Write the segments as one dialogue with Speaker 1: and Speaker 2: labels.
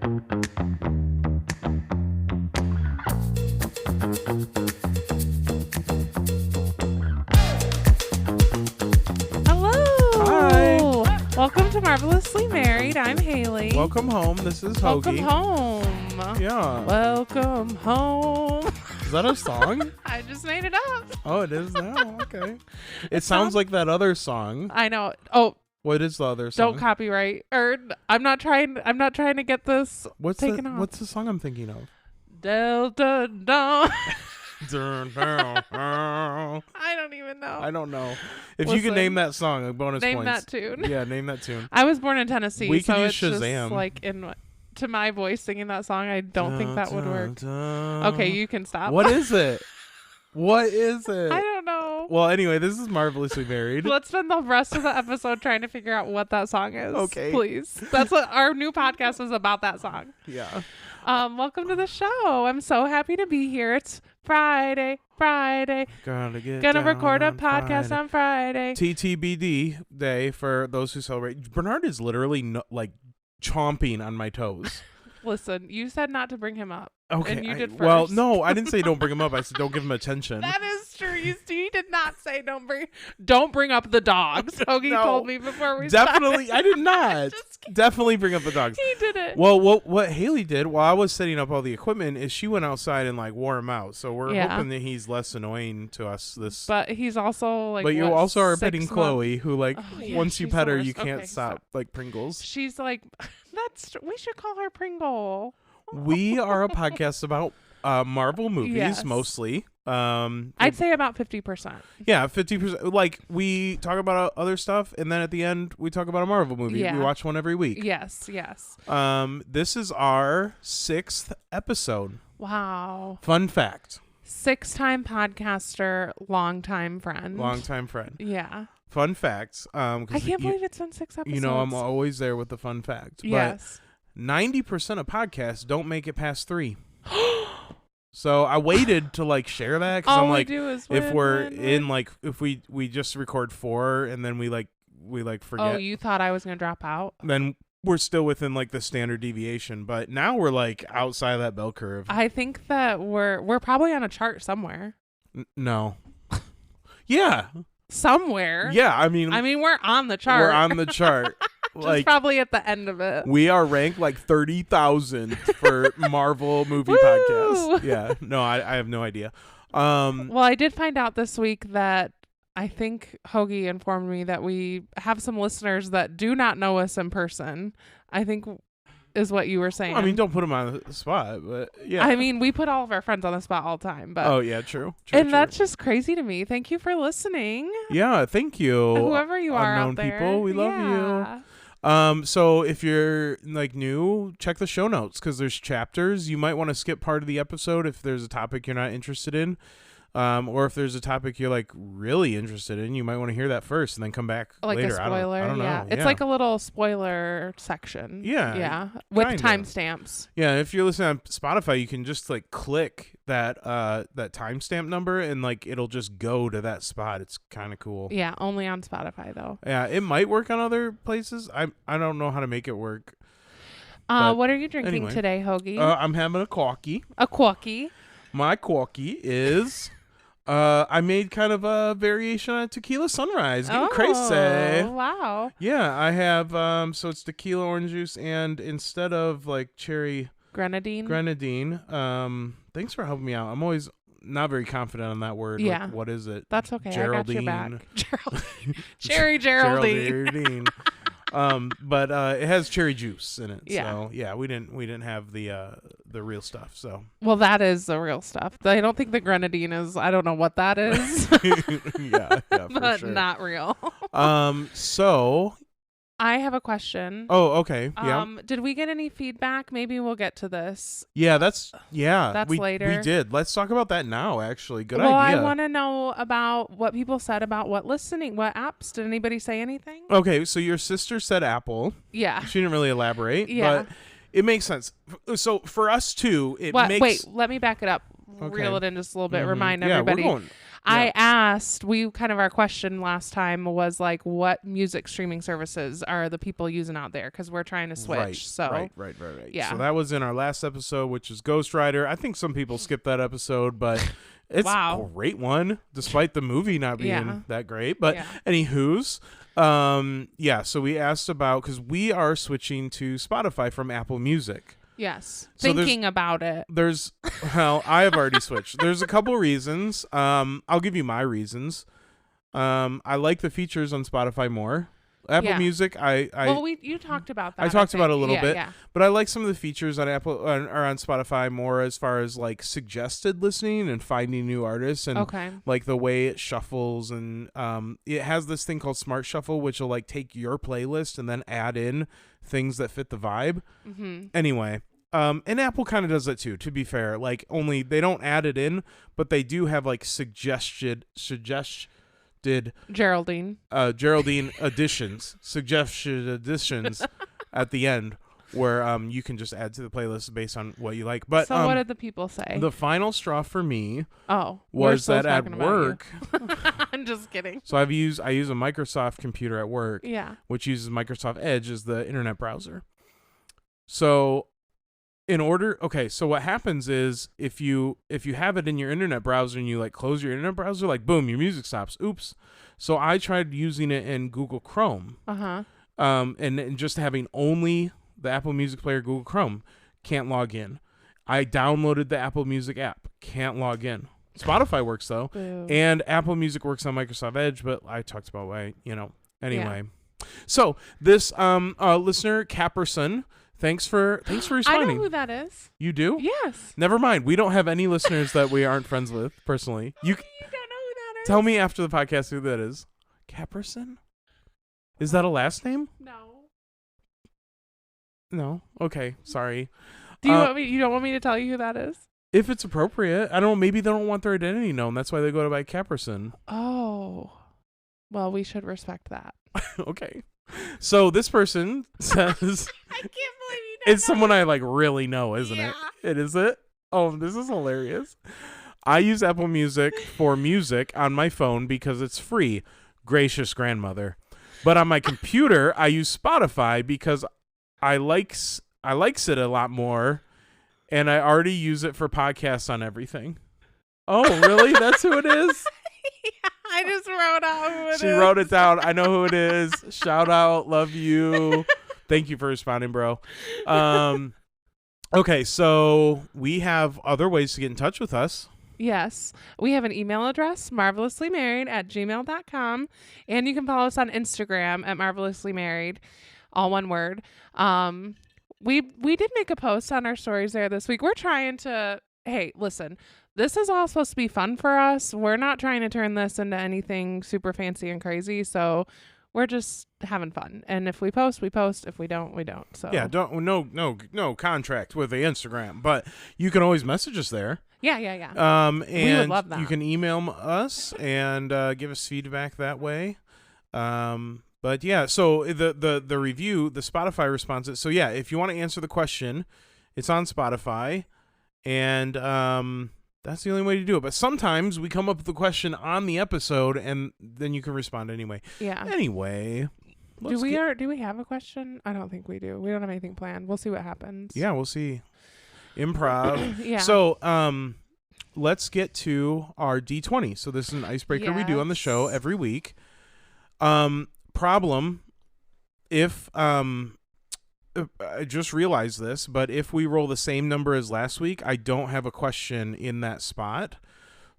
Speaker 1: Welcome to Marvelously Married. I'm Haley.
Speaker 2: Welcome home. This is Hoagie.
Speaker 1: Welcome home.
Speaker 2: Yeah.
Speaker 1: Welcome home.
Speaker 2: Is that a song?
Speaker 1: I just made it up.
Speaker 2: Oh, it is now? Okay. It sounds like that other song.
Speaker 1: I know. Oh.
Speaker 2: What is the other song?
Speaker 1: Don't copyright. Or I'm not trying to get this taken off.
Speaker 2: What's the song I'm thinking of?
Speaker 1: Delta Dawn.
Speaker 2: I
Speaker 1: don't even know.
Speaker 2: I don't know. If you can name that song, bonus
Speaker 1: name
Speaker 2: points.
Speaker 1: Name that tune.
Speaker 2: Yeah, name that tune.
Speaker 1: I was born in Tennessee,
Speaker 2: we could
Speaker 1: so
Speaker 2: use
Speaker 1: it's
Speaker 2: Shazam.
Speaker 1: just like to my voice singing that song. I don't think that would work. Okay, you can stop.
Speaker 2: What is it? What is it?
Speaker 1: I don't know.
Speaker 2: Well, anyway, this is Marvelously Married.
Speaker 1: Let's spend the rest of the episode trying to figure out what that song is.
Speaker 2: Okay.
Speaker 1: Please. That's what our new podcast is about, that song.
Speaker 2: Yeah.
Speaker 1: Welcome to the show. I'm so happy to be here. It's Friday. Gonna record a podcast on Friday.
Speaker 2: TTPD day for those who celebrate. Bernard is literally chomping on my toes.
Speaker 1: Listen, you said not to bring him up.
Speaker 2: Okay.
Speaker 1: And you did first.
Speaker 2: Well, no, I didn't say don't bring him up. I said don't give him attention.
Speaker 1: That is true. You did not say don't bring up the dogs. Hoagie told me before we
Speaker 2: definitely,
Speaker 1: started.
Speaker 2: I did not. Definitely bring up the dogs.
Speaker 1: He did it.
Speaker 2: Well, what Haley did while I was setting up all the equipment is she went outside and wore him out. So we're hoping that he's less annoying to us.
Speaker 1: But he's also
Speaker 2: But you also are petting Chloe, who once you pet her, you can't stop like Pringles.
Speaker 1: She's like, we should call her Pringle.
Speaker 2: We are a podcast about Marvel movies mostly.
Speaker 1: I'd say about 50%.
Speaker 2: Yeah, 50%. Like we talk about other stuff, and then at the end we talk about a Marvel movie.
Speaker 1: Yeah.
Speaker 2: We watch one every week.
Speaker 1: Yes.
Speaker 2: This is our 6th episode.
Speaker 1: Wow.
Speaker 2: Fun fact.
Speaker 1: 6-time podcaster, longtime friend. Yeah.
Speaker 2: Fun facts.
Speaker 1: I can't believe it's been 6 episodes.
Speaker 2: You know, I'm always there with the fun facts.
Speaker 1: Yes.
Speaker 2: But 90% of podcasts don't make it past 3. So I waited to share that because I'm like, if we just record 4 and then we forget.
Speaker 1: Oh, you thought I was gonna drop out?
Speaker 2: Then we're still within the standard deviation, but now we're outside of that bell curve.
Speaker 1: I think that we're probably on a chart somewhere.
Speaker 2: No. Yeah.
Speaker 1: Somewhere.
Speaker 2: Yeah, I mean
Speaker 1: we're on the chart.
Speaker 2: We're on the chart.
Speaker 1: Just probably at the end of it.
Speaker 2: We are ranked 30,000 for Marvel movie podcasts. Yeah. No, I have no idea.
Speaker 1: Well, I did find out this week that I think Hoagie informed me that we have some listeners that do not know us in person. I think is what you were saying.
Speaker 2: I mean, don't put them on the spot, but yeah.
Speaker 1: I mean, we put all of our friends on the spot all the time. But
Speaker 2: oh, yeah, true.
Speaker 1: That's just crazy to me. Thank you for listening.
Speaker 2: Yeah, thank you.
Speaker 1: Whoever you are
Speaker 2: Unknown
Speaker 1: out there.
Speaker 2: people, we love you. So if you're new, check the show notes because there's chapters. You might want to skip part of the episode if there's a topic you're not interested in. Or if there's a topic you're really interested in, you might want to hear that first and then come back later.
Speaker 1: A spoiler.
Speaker 2: I don't know.
Speaker 1: It's like a little spoiler section.
Speaker 2: Yeah.
Speaker 1: With timestamps.
Speaker 2: Yeah. If you're listening on Spotify, you can just click that timestamp number and it'll just go to that spot. It's kind of cool.
Speaker 1: Yeah. Only on Spotify though.
Speaker 2: Yeah. It might work on other places. I don't know how to make it work.
Speaker 1: What are you drinking today, Hoagie?
Speaker 2: I'm having a quacky.
Speaker 1: A quacky. My
Speaker 2: quacky is... I made kind of a variation on tequila sunrise. Getting crazy.
Speaker 1: Wow.
Speaker 2: Yeah, I have so it's tequila, orange juice, and instead of cherry
Speaker 1: grenadine.
Speaker 2: Thanks for helping me out. I'm always not very confident on that word.
Speaker 1: Yeah.
Speaker 2: What is it?
Speaker 1: That's okay.
Speaker 2: Geraldine.
Speaker 1: I got your back. Cherry Geraldine.
Speaker 2: But it has cherry juice in it.
Speaker 1: Yeah.
Speaker 2: So yeah, we didn't have the real stuff. So
Speaker 1: well, that is the real stuff. I don't think the grenadine is. I don't know what that is.
Speaker 2: yeah,
Speaker 1: but
Speaker 2: sure.
Speaker 1: Not real.
Speaker 2: So
Speaker 1: I have a question.
Speaker 2: Oh, okay. Yeah.
Speaker 1: Did we get any feedback? Maybe we'll get to this.
Speaker 2: Yeah, that's
Speaker 1: later.
Speaker 2: We did. Let's talk about that now, actually. Good
Speaker 1: idea.
Speaker 2: Well,
Speaker 1: I want to know about what people said about what apps. Did anybody say anything?
Speaker 2: Okay, so your sister said Apple.
Speaker 1: Yeah.
Speaker 2: She didn't really elaborate,
Speaker 1: yeah.
Speaker 2: But it makes sense. So for us too,
Speaker 1: Wait, let me back it up. Okay. Reel it in just a little bit. Remind everybody.
Speaker 2: We're going.
Speaker 1: I asked, our question last time was like, what music streaming services are the people using out there? Because we're trying to switch.
Speaker 2: Right.
Speaker 1: Yeah.
Speaker 2: So that was in our last episode, which is Ghost Rider. I think some people skipped that episode, but it's a great one, despite the movie not being that great. But anywho's, so we asked about, because we are switching to Spotify from Apple Music.
Speaker 1: Yes.
Speaker 2: So
Speaker 1: thinking about it.
Speaker 2: I have already switched. There's a couple reasons. I'll give you my reasons. I like the features on Spotify more. Apple Music,
Speaker 1: you talked about that.
Speaker 2: I talked about it a little bit, but I like some of the features on Apple or on Spotify more as far as like suggested listening and finding new artists and like the way it shuffles, and it has this thing called Smart Shuffle, which will like take your playlist and then add in things that fit the vibe. Anyway, and Apple kind of does that too, to be fair. Like, only they don't add it in, but they do have like suggested Geraldine suggested additions at the end, where you can just add to the playlist based on what you like. But
Speaker 1: so what did the people say?
Speaker 2: The final straw for me
Speaker 1: was
Speaker 2: that at work
Speaker 1: I'm just kidding. So
Speaker 2: I use a Microsoft computer at work, which uses Microsoft Edge as the internet browser. So so what happens is if you have it in your internet browser and you like close your internet browser, like boom, your music stops. Oops. So I tried using it in Google Chrome. And just having only the Apple Music player, Google Chrome, can't log in. I downloaded the Apple Music app, can't log in. Spotify works though.
Speaker 1: Boo.
Speaker 2: And Apple Music works on Microsoft Edge, but I talked about why, anyway. So this listener Capperson, Thanks for responding.
Speaker 1: I know who that is.
Speaker 2: You do?
Speaker 1: Yes.
Speaker 2: Never mind. We don't have any listeners that we aren't friends with personally.
Speaker 1: You don't know who that is?
Speaker 2: Tell me after the podcast who that is. Capperson? Is that a last name? No. Okay. Sorry.
Speaker 1: Do you don't want me to tell you who that is?
Speaker 2: If it's appropriate. I don't know. Maybe they don't want their identity known. That's why they go to by Capperson.
Speaker 1: Oh. Well, we should respect that.
Speaker 2: Okay. So this person says,
Speaker 1: I can't believe you don't
Speaker 2: it's someone I like really know, isn't it? It is it? Oh, this is hilarious. I use Apple Music for music on my phone because it's free. Gracious grandmother. But on my computer, I use Spotify because I likes it a lot more, and I already use it for podcasts on everything. Oh, really? That's who it is?
Speaker 1: I just wrote out who it is.
Speaker 2: She wrote it down. I know who it is. Shout out. Love you. Thank you for responding, bro. Okay, so we have other ways to get in touch with us.
Speaker 1: Yes. We have an email address, marvelouslymarried@gmail.com. And you can follow us on Instagram at marvelouslymarried, all one word. We did make a post on our stories there this week. We're trying to, hey, listen, this is all supposed to be fun for us. We're not trying to turn this into anything super fancy and crazy. So we're just having fun. And if we post, we post. If we don't, we don't. So
Speaker 2: yeah, no contract with the Instagram, but you can always message us there.
Speaker 1: Yeah.
Speaker 2: And
Speaker 1: we would love that.
Speaker 2: You can email us and give us feedback that way. But yeah, so the review, the Spotify responses. So yeah, if you want to answer the question, it's on Spotify, and that's the only way to do it. But sometimes we come up with the question on the episode, and then you can respond anyway.
Speaker 1: Yeah.
Speaker 2: Anyway,
Speaker 1: do we have a question? I don't think we do. We don't have anything planned. We'll see what happens.
Speaker 2: Yeah, we'll see. Improv.
Speaker 1: Yeah.
Speaker 2: So let's get to our D20. So this is an icebreaker we do on the show every week. Problem, if I just realized this, but if we roll the same number as last week, I don't have a question in that spot.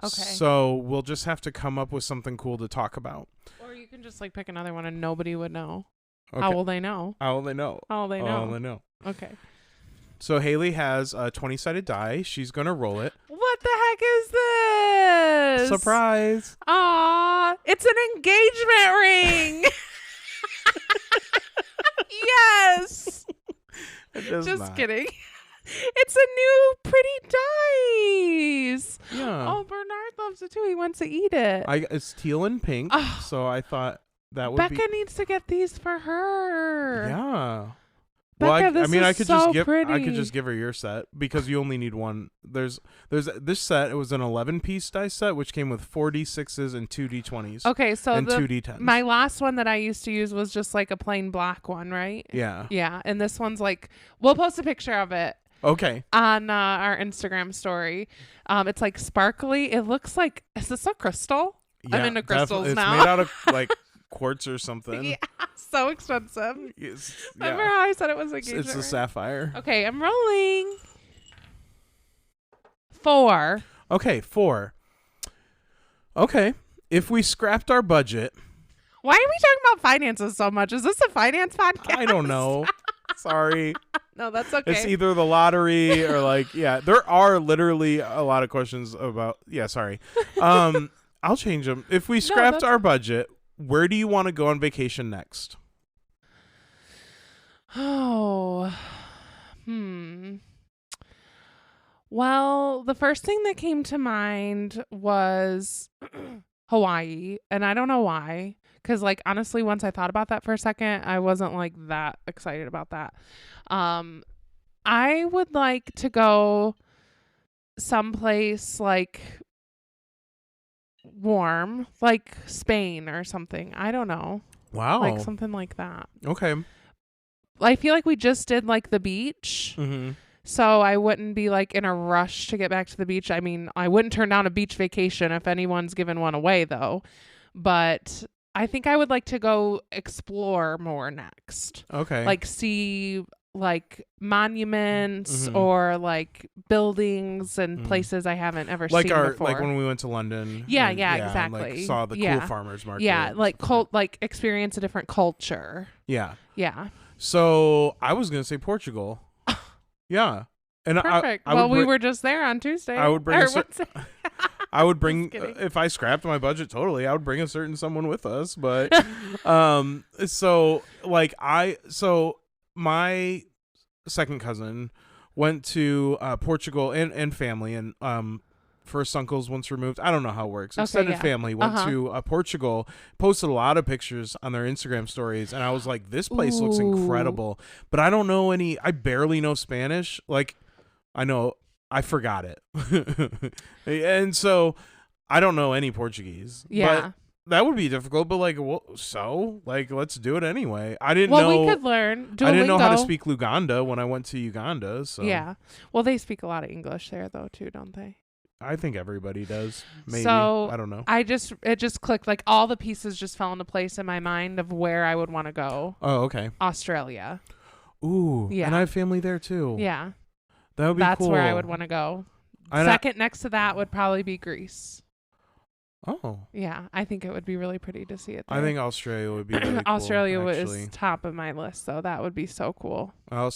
Speaker 1: Okay.
Speaker 2: So we'll just have to come up with something cool to talk about.
Speaker 1: Or you can just like pick another one and nobody would know.
Speaker 2: Okay.
Speaker 1: How will they know?
Speaker 2: How will they know?
Speaker 1: How will they know?
Speaker 2: How will they know?
Speaker 1: Okay.
Speaker 2: So Haley has a 20-sided die. She's going to roll it.
Speaker 1: What the heck is this?
Speaker 2: Surprise.
Speaker 1: Aw, it's an engagement ring. Yes. Just kidding. It's a new pretty dice.
Speaker 2: Yeah.
Speaker 1: Oh, Bernard loves it too. He wants to eat it.
Speaker 2: It's teal and pink, so I thought that would
Speaker 1: Becca needs to get these for her.
Speaker 2: Yeah.
Speaker 1: Becca, this
Speaker 2: I
Speaker 1: is so pretty.
Speaker 2: I could just give her your set because you only need one. There's this set. It was an 11-piece dice set which came with 4 D6s and 2 D20s.
Speaker 1: Okay, so
Speaker 2: and 2 D10s.
Speaker 1: My last one that I used to use was just like a plain black one, right?
Speaker 2: Yeah.
Speaker 1: Yeah, and this one's like, we'll post a picture of it.
Speaker 2: Okay.
Speaker 1: On our Instagram story. It's like sparkly. It looks like, is this a crystal?
Speaker 2: Yeah,
Speaker 1: I'm into crystals
Speaker 2: it's
Speaker 1: now.
Speaker 2: It's made out of like quartz or something.
Speaker 1: Yeah, so expensive. Remember how I said it was engagement?
Speaker 2: It's a sapphire.
Speaker 1: Okay, I'm rolling. 4.
Speaker 2: Okay, 4. Okay, if we scrapped our budget.
Speaker 1: Why are we talking about finances so much? Is this a finance podcast?
Speaker 2: I don't know. Sorry.
Speaker 1: No, that's okay.
Speaker 2: It's either the lottery or like, yeah, there are literally a lot of questions about, yeah, sorry. I'll change them. If we scrapped our budget, where do you want to go on vacation next?
Speaker 1: Oh, Well, the first thing that came to mind was Hawaii. And I don't know why. Because, like, honestly, once I thought about that for a second, I wasn't, like, that excited about that. I would like to go someplace, like, warm, like Spain or something. I don't know.
Speaker 2: Wow.
Speaker 1: Like, something like that.
Speaker 2: Okay.
Speaker 1: I feel like we just did, like, the beach.
Speaker 2: Mm-hmm.
Speaker 1: So I wouldn't be, like, in a rush to get back to the beach. I mean, I wouldn't turn down a beach vacation if anyone's given one away, though. But I think I would like to go explore more next.
Speaker 2: Okay.
Speaker 1: Like see like monuments or like buildings and places I haven't ever seen before.
Speaker 2: Like when we went to London.
Speaker 1: Yeah, exactly.
Speaker 2: And, like, saw the cool farmers market.
Speaker 1: Yeah, like like experience a different culture.
Speaker 2: Yeah.
Speaker 1: Yeah.
Speaker 2: So I was gonna say Portugal. Yeah. And
Speaker 1: perfect. We were just there on Tuesday.
Speaker 2: I would bring I would bring if I scrapped my budget totally, I would bring a certain someone with us. But so like my second cousin went to Portugal and family and first uncles once removed. I don't know how it works. Extended family went to Portugal, posted a lot of pictures on their Instagram stories, and I was like, this place looks incredible. But I don't know I barely know Spanish. Like I forgot it. And so I don't know any Portuguese.
Speaker 1: Yeah.
Speaker 2: But that would be difficult, but like, let's do it anyway. I didn't know.
Speaker 1: Well, we could learn Duolingo.
Speaker 2: I didn't know how to speak Luganda when I went to Uganda. So
Speaker 1: yeah. Well, they speak a lot of English there though too, don't they?
Speaker 2: I think everybody does. Maybe.
Speaker 1: So
Speaker 2: I don't know.
Speaker 1: It just clicked. Like all the pieces just fell into place in my mind of where I would want to go.
Speaker 2: Oh, okay.
Speaker 1: Australia.
Speaker 2: Ooh. Yeah. And I have family there too.
Speaker 1: Yeah.
Speaker 2: That would be
Speaker 1: That's
Speaker 2: cool.
Speaker 1: where I would want to go. Second next to that would probably be Greece.
Speaker 2: Oh.
Speaker 1: Yeah, I think it would be really pretty to see it there.
Speaker 2: I think Australia would be really cool.
Speaker 1: Australia was top of my list, so that would be so cool.
Speaker 2: I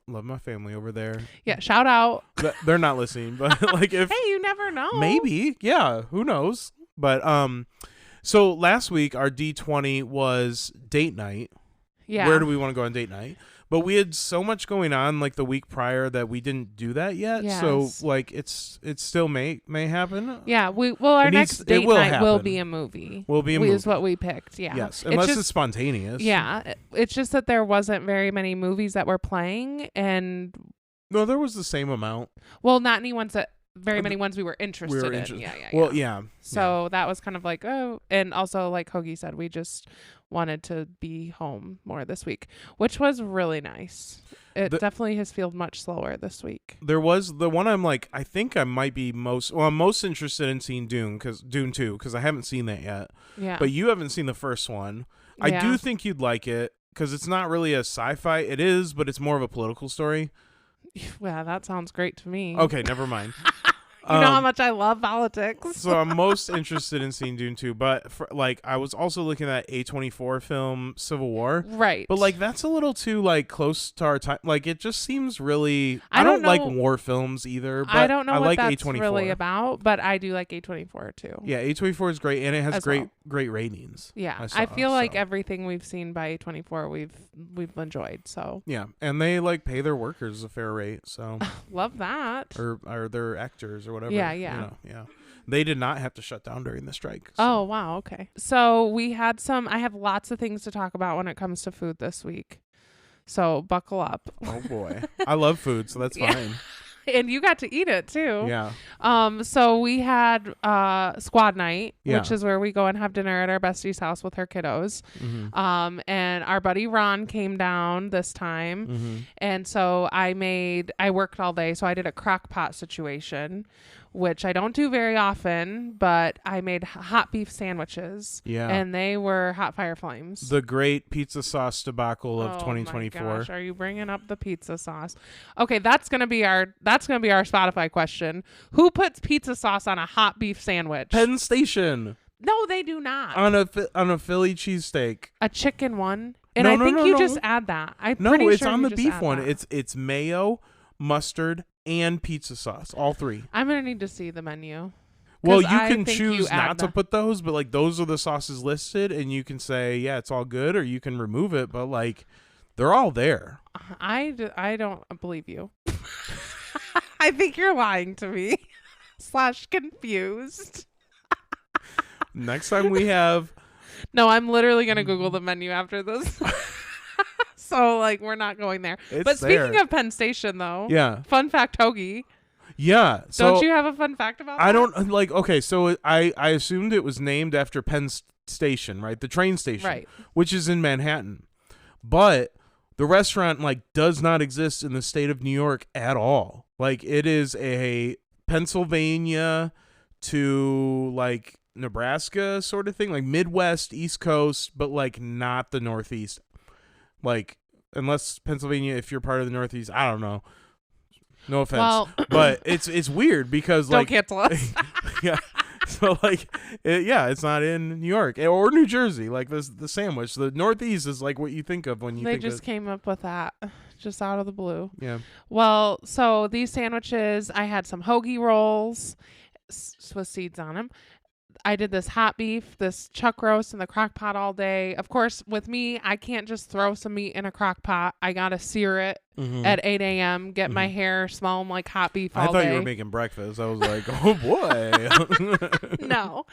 Speaker 2: love my family over there.
Speaker 1: Yeah, shout out.
Speaker 2: They're not listening, but like if
Speaker 1: hey, you never know.
Speaker 2: Maybe. Yeah, who knows? But so last week our D20 was date night.
Speaker 1: Yeah.
Speaker 2: Where do we want to go on date night? But we had so much going on like the week prior that we didn't do that yet.
Speaker 1: Yes.
Speaker 2: So like it still may happen.
Speaker 1: Yeah, our next date night will be a movie.
Speaker 2: Will be a movie.
Speaker 1: Is what we picked. Yeah.
Speaker 2: Yes, unless it's spontaneous.
Speaker 1: Yeah, it's just that there wasn't very many movies that were playing, and
Speaker 2: no, there was the same amount.
Speaker 1: Well, not any ones that very many ones we were interested in. Yeah.
Speaker 2: Well, yeah.
Speaker 1: So that was kind of like, and also like Hoagie said, we just wanted to be home more this week, which was really nice. It definitely has felt much slower this week.
Speaker 2: There was the one I'm like, I think I might be I'm most interested in seeing Dune 2 because I haven't seen that yet.
Speaker 1: Yeah.
Speaker 2: But you haven't seen the first one. Yeah. I do think you'd like it because it's not really a sci-fi. It is, but it's more of a political story.
Speaker 1: Well, that sounds great to me.
Speaker 2: Okay, never mind.
Speaker 1: You know how much I love politics.
Speaker 2: So I'm most interested in seeing Dune 2, but I was also looking at A24 film Civil War.
Speaker 1: Right.
Speaker 2: But like that's a little too like close to our time. Like it just seems really I don't like war films either, but
Speaker 1: I don't know what
Speaker 2: like
Speaker 1: that's
Speaker 2: A24.
Speaker 1: really about, but I do like A24 too.
Speaker 2: Yeah, A24 is great and it has great ratings.
Speaker 1: Yeah. I feel like everything we've seen by A24 we've enjoyed, so.
Speaker 2: Yeah, and they like pay their workers a fair rate, so.
Speaker 1: Love that.
Speaker 2: Or their actors or whatever.
Speaker 1: Yeah.
Speaker 2: Yeah. They did not have to shut down during the strike. So.
Speaker 1: Oh, wow. Okay. So I have lots of things to talk about when it comes to food this week. So buckle up.
Speaker 2: Oh boy. I love food, so that's fine.
Speaker 1: And you got to eat it too.
Speaker 2: Yeah.
Speaker 1: So we had squad night,
Speaker 2: Yeah.
Speaker 1: which is where we go and have dinner at our bestie's house with her kiddos.
Speaker 2: Mm-hmm.
Speaker 1: And our buddy Ron came down this time.
Speaker 2: Mm-hmm.
Speaker 1: And so I worked all day. So I did a crock pot situation, which I don't do very often, but I made hot beef sandwiches.
Speaker 2: Yeah.
Speaker 1: And they were hot fire flames.
Speaker 2: The great pizza sauce debacle of
Speaker 1: Oh
Speaker 2: 2024.
Speaker 1: my gosh, are you bringing up the pizza sauce? Okay, that's gonna be our Spotify question. Who puts pizza sauce on a hot beef sandwich?
Speaker 2: Penn Station.
Speaker 1: No, they do not.
Speaker 2: On a Philly cheesesteak.
Speaker 1: A chicken one, and
Speaker 2: No,
Speaker 1: I
Speaker 2: no,
Speaker 1: think
Speaker 2: no,
Speaker 1: you
Speaker 2: no.
Speaker 1: just add that.
Speaker 2: No,
Speaker 1: pretty
Speaker 2: it's
Speaker 1: sure
Speaker 2: on
Speaker 1: you
Speaker 2: the
Speaker 1: just
Speaker 2: beef
Speaker 1: add
Speaker 2: one.
Speaker 1: that.
Speaker 2: It's mayo, mustard, and pizza sauce. All three.
Speaker 1: I'm gonna need to see the menu.
Speaker 2: Well, you
Speaker 1: I
Speaker 2: can
Speaker 1: think
Speaker 2: choose
Speaker 1: you add
Speaker 2: not to put those, but like those are the sauces listed, and you can say, yeah, it's all good, or you can remove it, but like they're all there.
Speaker 1: I don't believe you. I think you're lying to me. / confused.
Speaker 2: Next time we have
Speaker 1: No, I'm literally gonna Google the menu after this. So like we're not going there.
Speaker 2: It's
Speaker 1: But speaking
Speaker 2: there.
Speaker 1: of Penn Station though,
Speaker 2: Yeah.
Speaker 1: fun fact, hoagie.
Speaker 2: Yeah. So
Speaker 1: Don't you have a fun fact about that?
Speaker 2: I don't like okay, so I assumed it was named after Penn Station, right? The train station.
Speaker 1: Right.
Speaker 2: Which is in Manhattan. But the restaurant like does not exist in the state of New York at all. Like it is a Pennsylvania to like Nebraska sort of thing, like Midwest, East Coast, but like not the Northeast. Like unless Pennsylvania, if you're part of the Northeast, I don't know. No offense,
Speaker 1: Well,
Speaker 2: but it's weird because
Speaker 1: don't
Speaker 2: like
Speaker 1: cancel us.
Speaker 2: yeah, so like it's not in New York or New Jersey. Like the sandwich, the Northeast is like what you think of when you
Speaker 1: They
Speaker 2: think
Speaker 1: just
Speaker 2: of,
Speaker 1: came up with that just out of the blue.
Speaker 2: yeah.
Speaker 1: Well, so these sandwiches, I had some hoagie rolls with seeds on them. I did this hot beef, this chuck roast in the crock pot all day. Of course, with me, I can't just throw some meat in a crock pot. I got to sear it at 8 a.m., get my hair smelling like hot beef all day.
Speaker 2: I thought you were making breakfast. I was like, oh boy.
Speaker 1: No.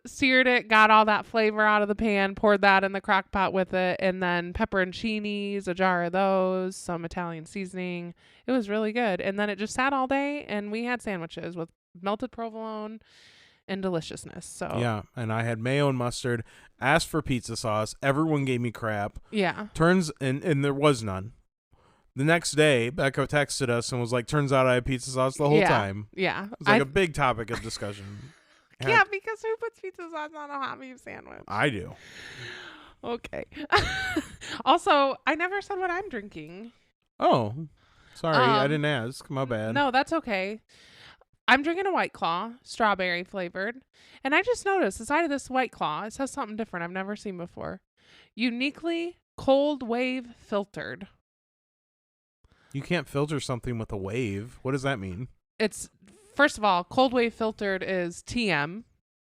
Speaker 1: Seared it, got all that flavor out of the pan, poured that in the crock pot with it, and then pepperoncinis, a jar of those, some Italian seasoning. It was really good. And then it just sat all day, and we had sandwiches with melted provolone and deliciousness. So
Speaker 2: Yeah, and I had mayo and mustard, asked for pizza sauce. Everyone gave me crap.
Speaker 1: yeah.
Speaker 2: And there was none. The next day, Becca texted us and was like, turns out I had pizza sauce the whole time.
Speaker 1: Yeah.
Speaker 2: It was like a big topic of discussion.
Speaker 1: Yeah, because who puts pizza sauce on a hot beef sandwich?
Speaker 2: I do.
Speaker 1: Okay. Also, I never said what I'm drinking.
Speaker 2: Oh, sorry. I didn't ask. My bad.
Speaker 1: No, that's okay. I'm drinking a White Claw, strawberry flavored. And I just noticed the side of this White Claw, it says something different I've never seen before. Uniquely cold wave filtered.
Speaker 2: You can't filter something with a wave. What does that mean?
Speaker 1: It's, first of all, cold wave filtered is TM.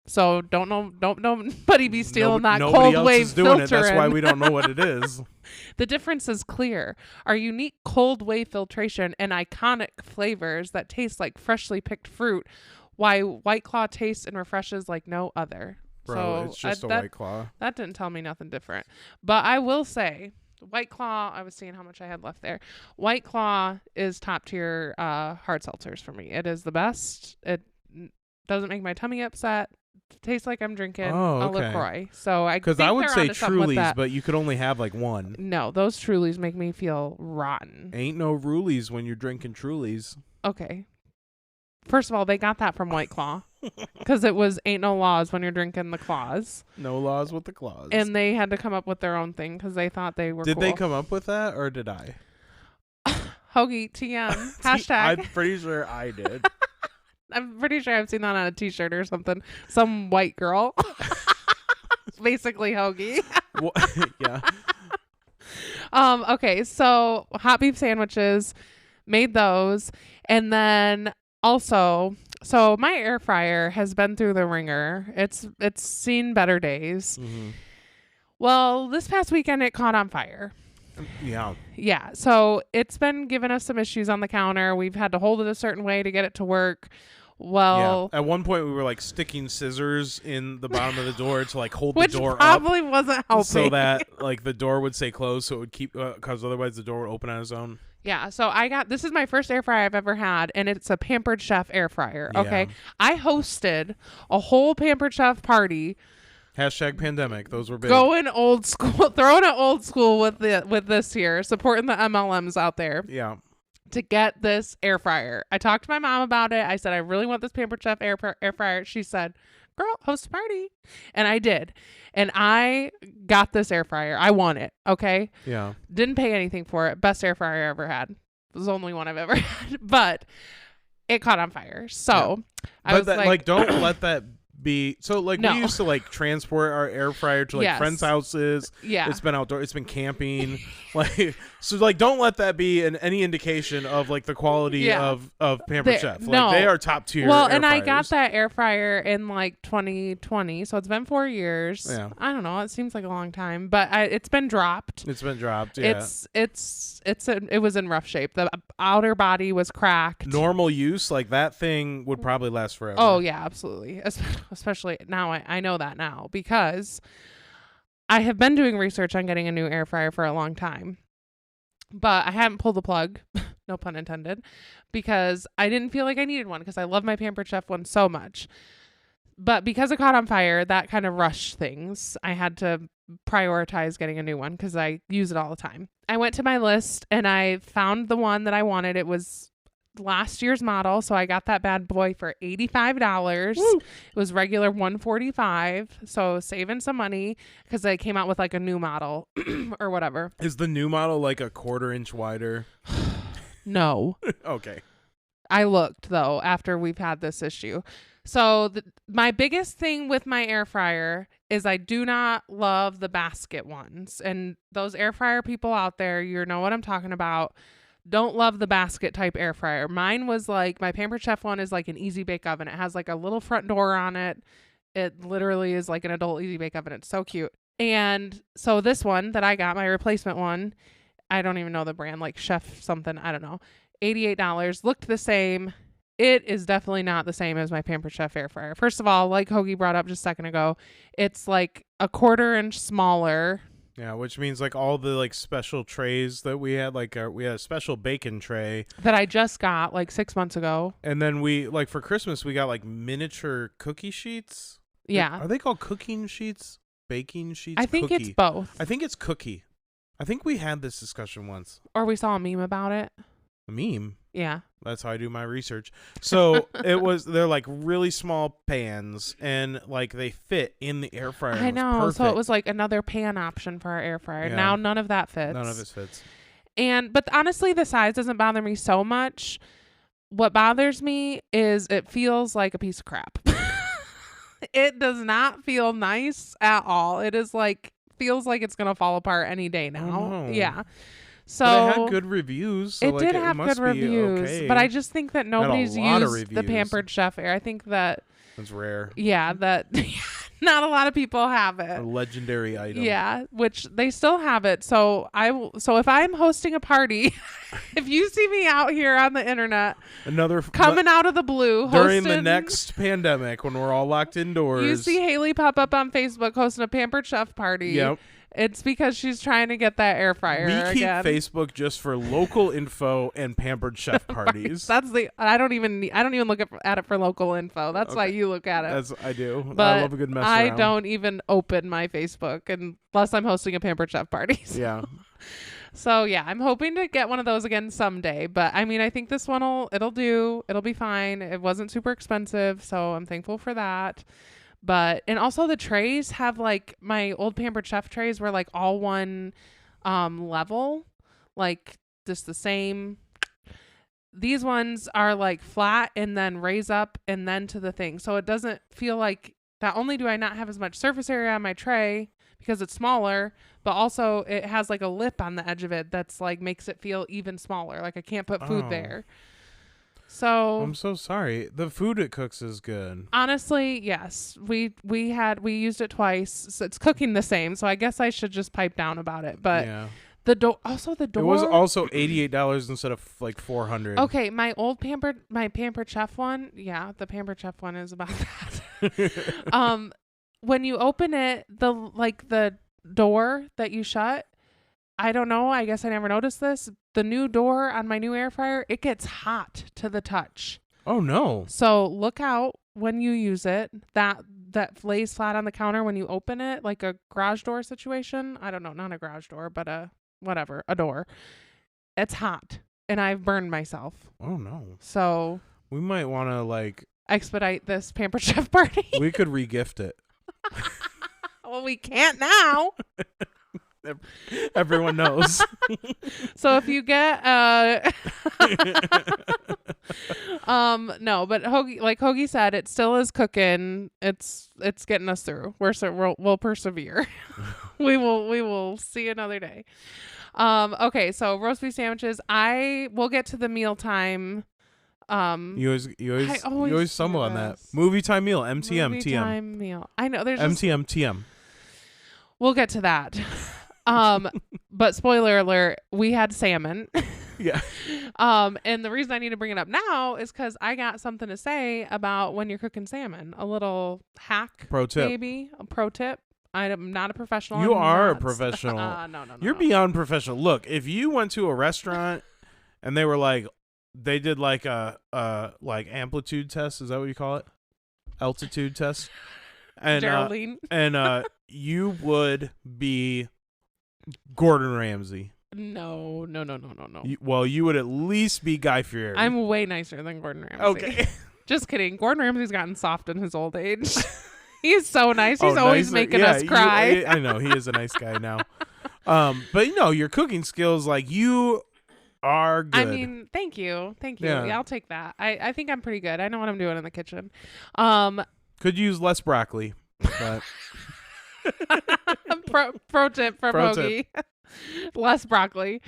Speaker 1: So don't nobody be stealing that
Speaker 2: Nobody
Speaker 1: cold
Speaker 2: else
Speaker 1: wave
Speaker 2: is doing
Speaker 1: filter.
Speaker 2: it. That's why we don't know what it is.
Speaker 1: The difference is clear. Our unique cold wave filtration and iconic flavors that taste like freshly picked fruit, why White Claw tastes and refreshes like no other.
Speaker 2: Bro,
Speaker 1: so
Speaker 2: it's just a White Claw.
Speaker 1: That didn't tell me nothing different. But I will say, White Claw, I was seeing how much I had left there. White Claw is top tier hard seltzers for me. It is the best. It doesn't make my tummy upset. Tastes like I'm drinking a LaCroix. So
Speaker 2: because I would say Trulies, but you could only have like one.
Speaker 1: No, those Trulies make me feel rotten.
Speaker 2: Ain't no Rulies when you're drinking Trulies.
Speaker 1: Okay. First of all, they got that from White Claw because it was ain't no laws when you're drinking the claws.
Speaker 2: No laws with the claws.
Speaker 1: And they had to come up with their own thing because they thought they were
Speaker 2: Did
Speaker 1: cool.
Speaker 2: they come up with that or did I?
Speaker 1: Hoagie TM hashtag.
Speaker 2: I'm pretty sure I did.
Speaker 1: I'm pretty sure I've seen that on a t-shirt or something. Some white girl. Basically hoagie.
Speaker 2: Yeah.
Speaker 1: Okay, so hot beef sandwiches, made those, and then also, so my air fryer has been through the ringer. It's seen better days.
Speaker 2: Mm-hmm.
Speaker 1: Well, this past weekend it caught on fire.
Speaker 2: Yeah.
Speaker 1: Yeah, so it's been giving us some issues on the counter. We've had to hold it a certain way to get it to work. Well,
Speaker 2: at one point we were like sticking scissors in the bottom of the door to like hold the
Speaker 1: which
Speaker 2: door
Speaker 1: probably
Speaker 2: up
Speaker 1: wasn't helping.
Speaker 2: so that like the door would stay closed, so it would keep, because otherwise the door would open on its own.
Speaker 1: Yeah, so this is my first air fryer I've ever had, and it's a Pampered Chef air fryer. Okay,
Speaker 2: Yeah.
Speaker 1: I hosted a whole Pampered Chef party.
Speaker 2: #pandemic. Those were big.
Speaker 1: Going old school, throwing it old school with this here, supporting the MLMs out there.
Speaker 2: Yeah.
Speaker 1: To get this air fryer. I talked to my mom about it. I said, I really want this Pampered Chef air fryer. She said, girl, host a party. And I did. And I got this air fryer. I won it. Okay.
Speaker 2: Yeah.
Speaker 1: Didn't pay anything for it. Best air fryer I ever had. It was the only one I've ever had. But it caught on fire. So I was like,
Speaker 2: don't let that be. So like
Speaker 1: No.
Speaker 2: we used to like transport our air fryer to like
Speaker 1: Yes.
Speaker 2: friends' houses.
Speaker 1: Yeah.
Speaker 2: It's been outdoor. It's been camping. Like, so like don't let that be any indication of like the quality of Pampered Chef. Like
Speaker 1: no.
Speaker 2: they are top tier.
Speaker 1: Well,
Speaker 2: air
Speaker 1: and I got
Speaker 2: fryers.
Speaker 1: that air fryer in like 2020, so it's been 4 years.
Speaker 2: Yeah.
Speaker 1: I don't know. It seems like a long time, but it's been dropped.
Speaker 2: It's been dropped. Yeah.
Speaker 1: It was in rough shape. The outer body was cracked.
Speaker 2: Normal use, like that thing would probably last forever.
Speaker 1: Oh yeah, absolutely. Especially now, I know that now because I have been doing research on getting a new air fryer for a long time, but I haven't pulled the plug, no pun intended, because I didn't feel like I needed one because I love my Pampered Chef one so much. But because it caught on fire, that kind of rushed things. I had to prioritize getting a new one because I use it all the time. I went to my list and I found the one that I wanted. It was last year's model, so I got that bad boy for $85.
Speaker 2: Woo.
Speaker 1: It was regular $145, so saving some money because they came out with like a new model or whatever.
Speaker 2: Is the new model like a 1/4 inch wider?
Speaker 1: No.
Speaker 2: Okay.
Speaker 1: I looked though after we've had this issue. So my biggest thing with my air fryer is I do not love the basket ones. And those air fryer people out there, you know what I'm talking about. Don't love the basket type air fryer. Mine was like, my Pampered Chef one is like an easy bake oven. It has like a little front door on it. It literally is like an adult easy bake oven. It's so cute. And so this one that I got, my replacement one, I don't even know the brand, like Chef something, I don't know. $88, looked the same. It is definitely not the same as my Pampered Chef air fryer. First of all, like Hoagie brought up just a second ago, it's like a 1/4 inch smaller.
Speaker 2: Yeah, which means like all the like special trays that we had, like we had a special bacon tray
Speaker 1: that I just got like 6 months ago.
Speaker 2: And then we like for Christmas we got like miniature cookie sheets.
Speaker 1: Yeah.
Speaker 2: Are they called cooking sheets? Baking sheets?
Speaker 1: I think
Speaker 2: cookie.
Speaker 1: it's both.
Speaker 2: I think it's cookie. I think we had this discussion once.
Speaker 1: Or we saw a meme about it.
Speaker 2: A meme?
Speaker 1: Yeah.
Speaker 2: That's how I do my research. So they're like really small pans and like they fit in the air fryer.
Speaker 1: I know.
Speaker 2: Perfect.
Speaker 1: So it was like another pan option for our air fryer.
Speaker 2: Yeah.
Speaker 1: Now none of that fits.
Speaker 2: None of it fits.
Speaker 1: But honestly, the size doesn't bother me so much. What bothers me is it feels like a piece of crap. It does not feel nice at all. It is like, feels like it's going to fall apart any day now.
Speaker 2: Oh, no.
Speaker 1: Yeah. So
Speaker 2: but it had good reviews. So
Speaker 1: it
Speaker 2: like,
Speaker 1: did
Speaker 2: it
Speaker 1: have
Speaker 2: must
Speaker 1: good reviews,
Speaker 2: okay.
Speaker 1: but I just think that nobody's
Speaker 2: lot of
Speaker 1: used the
Speaker 2: reviews.
Speaker 1: Pampered Chef air. I think that
Speaker 2: It's rare.
Speaker 1: yeah, that not a lot of people have it.
Speaker 2: A legendary item.
Speaker 1: Yeah, which they still have it. So so if I'm hosting a party, if you see me out here on the internet, coming out of the blue,
Speaker 2: during the next pandemic when we're all locked indoors,
Speaker 1: you see Haley pop up on Facebook hosting a Pampered Chef party.
Speaker 2: Yep.
Speaker 1: It's because she's trying to get that air fryer.
Speaker 2: We keep
Speaker 1: again.
Speaker 2: Facebook just for local info and Pampered Chef parties.
Speaker 1: That's I don't even look at it for local info. That's why you look at it.
Speaker 2: I do.
Speaker 1: But
Speaker 2: I love a good mess around.
Speaker 1: I don't even open my Facebook unless I'm hosting a Pampered Chef party.
Speaker 2: Yeah.
Speaker 1: So yeah, I'm hoping to get one of those again someday. But I mean, I think this one it'll do. It'll be fine. It wasn't super expensive, so I'm thankful for that. And also the trays have like my old Pampered Chef trays were like all one level, like just the same. These ones are like flat and then raise up and then to the thing. So it doesn't feel like, not only do I not have as much surface area on my tray because it's smaller, but also it has like a lip on the edge of it that's like makes it feel even smaller. Like I can't put food there. So
Speaker 2: I'm so sorry. The food it cooks is good.
Speaker 1: Honestly, yes. We used it twice. So it's cooking the same. So I guess I should just pipe down about it. But
Speaker 2: yeah.
Speaker 1: The door. Also, the door.
Speaker 2: It was also $88 instead of like $400.
Speaker 1: Okay, my Pampered Chef one. Yeah, the Pampered Chef one is about that. When you open it, the door that you shut, I don't know. I guess I never noticed this. The new door on my new air fryer, it gets hot to the touch.
Speaker 2: Oh no!
Speaker 1: So look out when you use it. That lays flat on the counter when you open it, like a garage door situation. I don't know, not a garage door, but a door. It's hot, and I've burned myself.
Speaker 2: Oh no!
Speaker 1: So
Speaker 2: we might want to
Speaker 1: expedite this Pampered Chef party.
Speaker 2: We could regift it.
Speaker 1: Well, we can't now.
Speaker 2: Everyone knows.
Speaker 1: So if you get no, but Hoagie, like Hoagie said, it still is cooking. It's getting us through. We'll persevere. we will see another day. Okay, so roast beef sandwiches. I will get to the mealtime.
Speaker 2: You always stumble on that. Movie time meal. MTM.
Speaker 1: Movie
Speaker 2: TM.
Speaker 1: time meal. I know there's
Speaker 2: MTM. TM.
Speaker 1: We'll get to that. But spoiler alert, we had salmon.
Speaker 2: Yeah.
Speaker 1: And the reason I need to bring it up now is because I got something to say about when you're cooking salmon. A little hack.
Speaker 2: Pro tip.
Speaker 1: Maybe. A pro tip. I'm not a professional.
Speaker 2: You are a professional.
Speaker 1: No.
Speaker 2: You're beyond professional. Look, if you went to a restaurant and they were they did a amplitude test. Is that what you call it? Altitude test. And
Speaker 1: Geraldine.
Speaker 2: And you would be Gordon Ramsay.
Speaker 1: No.
Speaker 2: You would at least be Guy Fieri.
Speaker 1: I'm way nicer than Gordon Ramsay.
Speaker 2: Okay.
Speaker 1: Just kidding. Gordon Ramsay's gotten soft in his old age. He's so nice. He's always making us cry.
Speaker 2: I know. He is a nice guy now. But your cooking skills, you are good.
Speaker 1: I mean, thank you. Yeah, I'll take that. I think I'm pretty good. I know what I'm doing in the kitchen.
Speaker 2: Could use less broccoli, but
Speaker 1: pro tip from Hoagie. Less broccoli.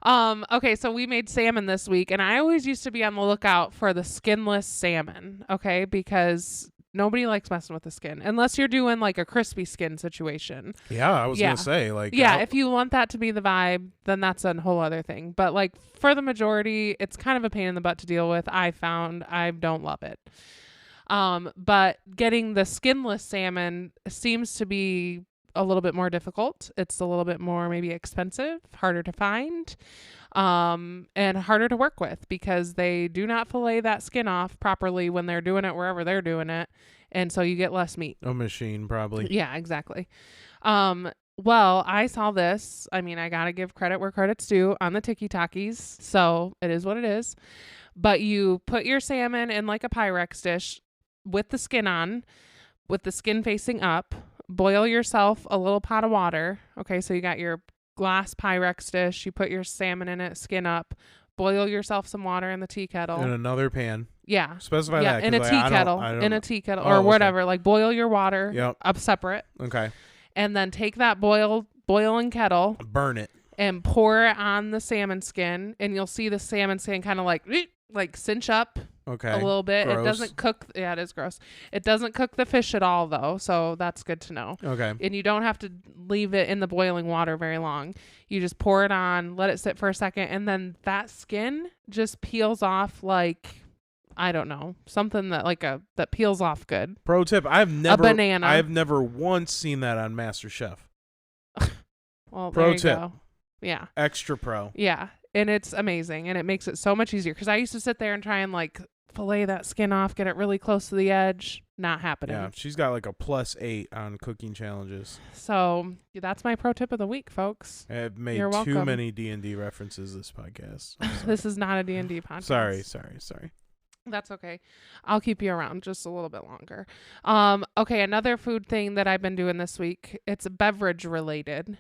Speaker 1: Okay, so we made salmon this week, and I always used to be on the lookout for the skinless salmon, okay? Because nobody likes messing with the skin unless you're doing a crispy skin situation.
Speaker 2: Yeah, I was gonna say
Speaker 1: if you want that to be the vibe, then that's a whole other thing. But for the majority, it's kind of a pain in the butt to deal with. I found I don't love it. But getting the skinless salmon seems to be a little bit more difficult. It's a little bit more maybe expensive, harder to find, and harder to work with because they do not fillet that skin off properly when they're doing it wherever they're doing it. And so you get less meat.
Speaker 2: A machine, probably.
Speaker 1: Yeah, exactly. Well, I saw this. I mean, I got to give credit where credit's due on the TikTokies. So it is what it is. But you put your salmon in a Pyrex dish with the skin on, with the skin facing up. Boil yourself a little pot of water. Okay, so you got your glass Pyrex dish. You put your salmon in it, skin up. Boil yourself some water in the tea kettle.
Speaker 2: In another pan.
Speaker 1: Yeah.
Speaker 2: Specify that.
Speaker 1: In a tea kettle. In a tea kettle or whatever. Okay. Boil your water up separate.
Speaker 2: Okay.
Speaker 1: And then take that boiling kettle.
Speaker 2: Burn it.
Speaker 1: And pour it on the salmon skin. And you'll see the salmon skin kind of cinch up.
Speaker 2: Okay.
Speaker 1: A little bit.
Speaker 2: Gross.
Speaker 1: It doesn't cook. Yeah, it is gross. It doesn't cook the fish at all, though. So that's good to know.
Speaker 2: Okay.
Speaker 1: And you don't have to leave it in the boiling water very long. You just pour it on, let it sit for a second, and then that skin just peels off I don't know, something that that peels off good.
Speaker 2: Pro tip: a banana. I have never once seen that on MasterChef.
Speaker 1: Well,
Speaker 2: pro
Speaker 1: there you
Speaker 2: tip.
Speaker 1: Go. Yeah.
Speaker 2: Extra pro.
Speaker 1: Yeah. And it's amazing, and it makes it so much easier because I used to sit there and try and fillet that skin off, get it really close to the edge. Not happening.
Speaker 2: Yeah, she's got a +8 on cooking challenges.
Speaker 1: So that's my pro tip of the week, folks.
Speaker 2: I've made too many D&D references this podcast.
Speaker 1: This is not a D&D podcast.
Speaker 2: Sorry.
Speaker 1: That's okay. I'll keep you around just a little bit longer. Okay, another food thing that I've been doing this week. It's beverage related.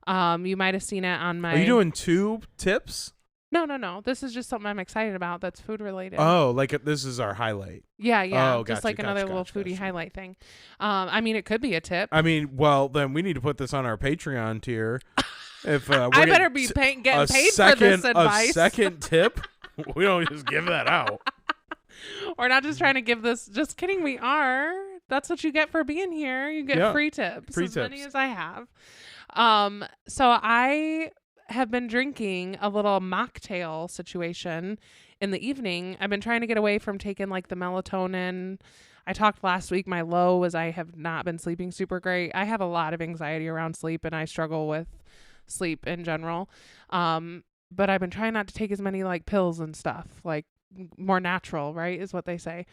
Speaker 1: You might have seen it on my...
Speaker 2: Are you doing 2 tips?
Speaker 1: No. This is just something I'm excited about that's food related.
Speaker 2: Oh, this is our highlight.
Speaker 1: Yeah.
Speaker 2: Oh,
Speaker 1: just
Speaker 2: gotcha,
Speaker 1: another little foodie highlight thing. I mean, it could be a tip.
Speaker 2: I mean, well, then we need to put this on our Patreon tier. If I
Speaker 1: better be getting paid for this advice.
Speaker 2: A second tip? We don't just give that out.
Speaker 1: We're not just trying to give this. Just kidding. We are. That's what you get for being here. You get free tips. Many as I have. So I have been drinking a little mocktail situation in the evening. I've been trying to get away from taking like the melatonin. I talked last week. My low was I have not been sleeping super great. I have a lot of anxiety around sleep and I struggle with sleep in general. But I've been trying not to take as many like pills and stuff, like more natural, right, is what they say.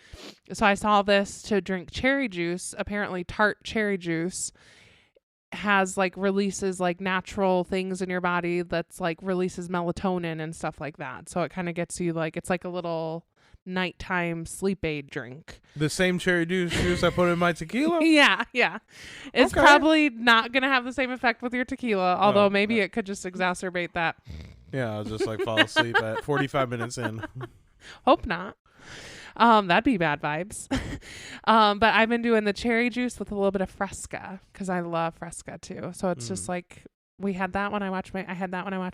Speaker 1: So I saw this to drink cherry juice. Apparently tart cherry juice has like releases like natural things in your body that's like releases melatonin and stuff like that. So it kind of gets you like, it's like a little nighttime sleep aid drink.
Speaker 2: The same cherry juice I put in my tequila?
Speaker 1: Yeah. It's probably not going to have the same effect with your tequila, although maybe it could just exacerbate that.
Speaker 2: Yeah, I'll just like fall asleep at 45 minutes in.
Speaker 1: Hope not. That'd be bad vibes. But I've been doing the cherry juice with a little bit of Fresca because I love Fresca too. So it's just like I had that when I watched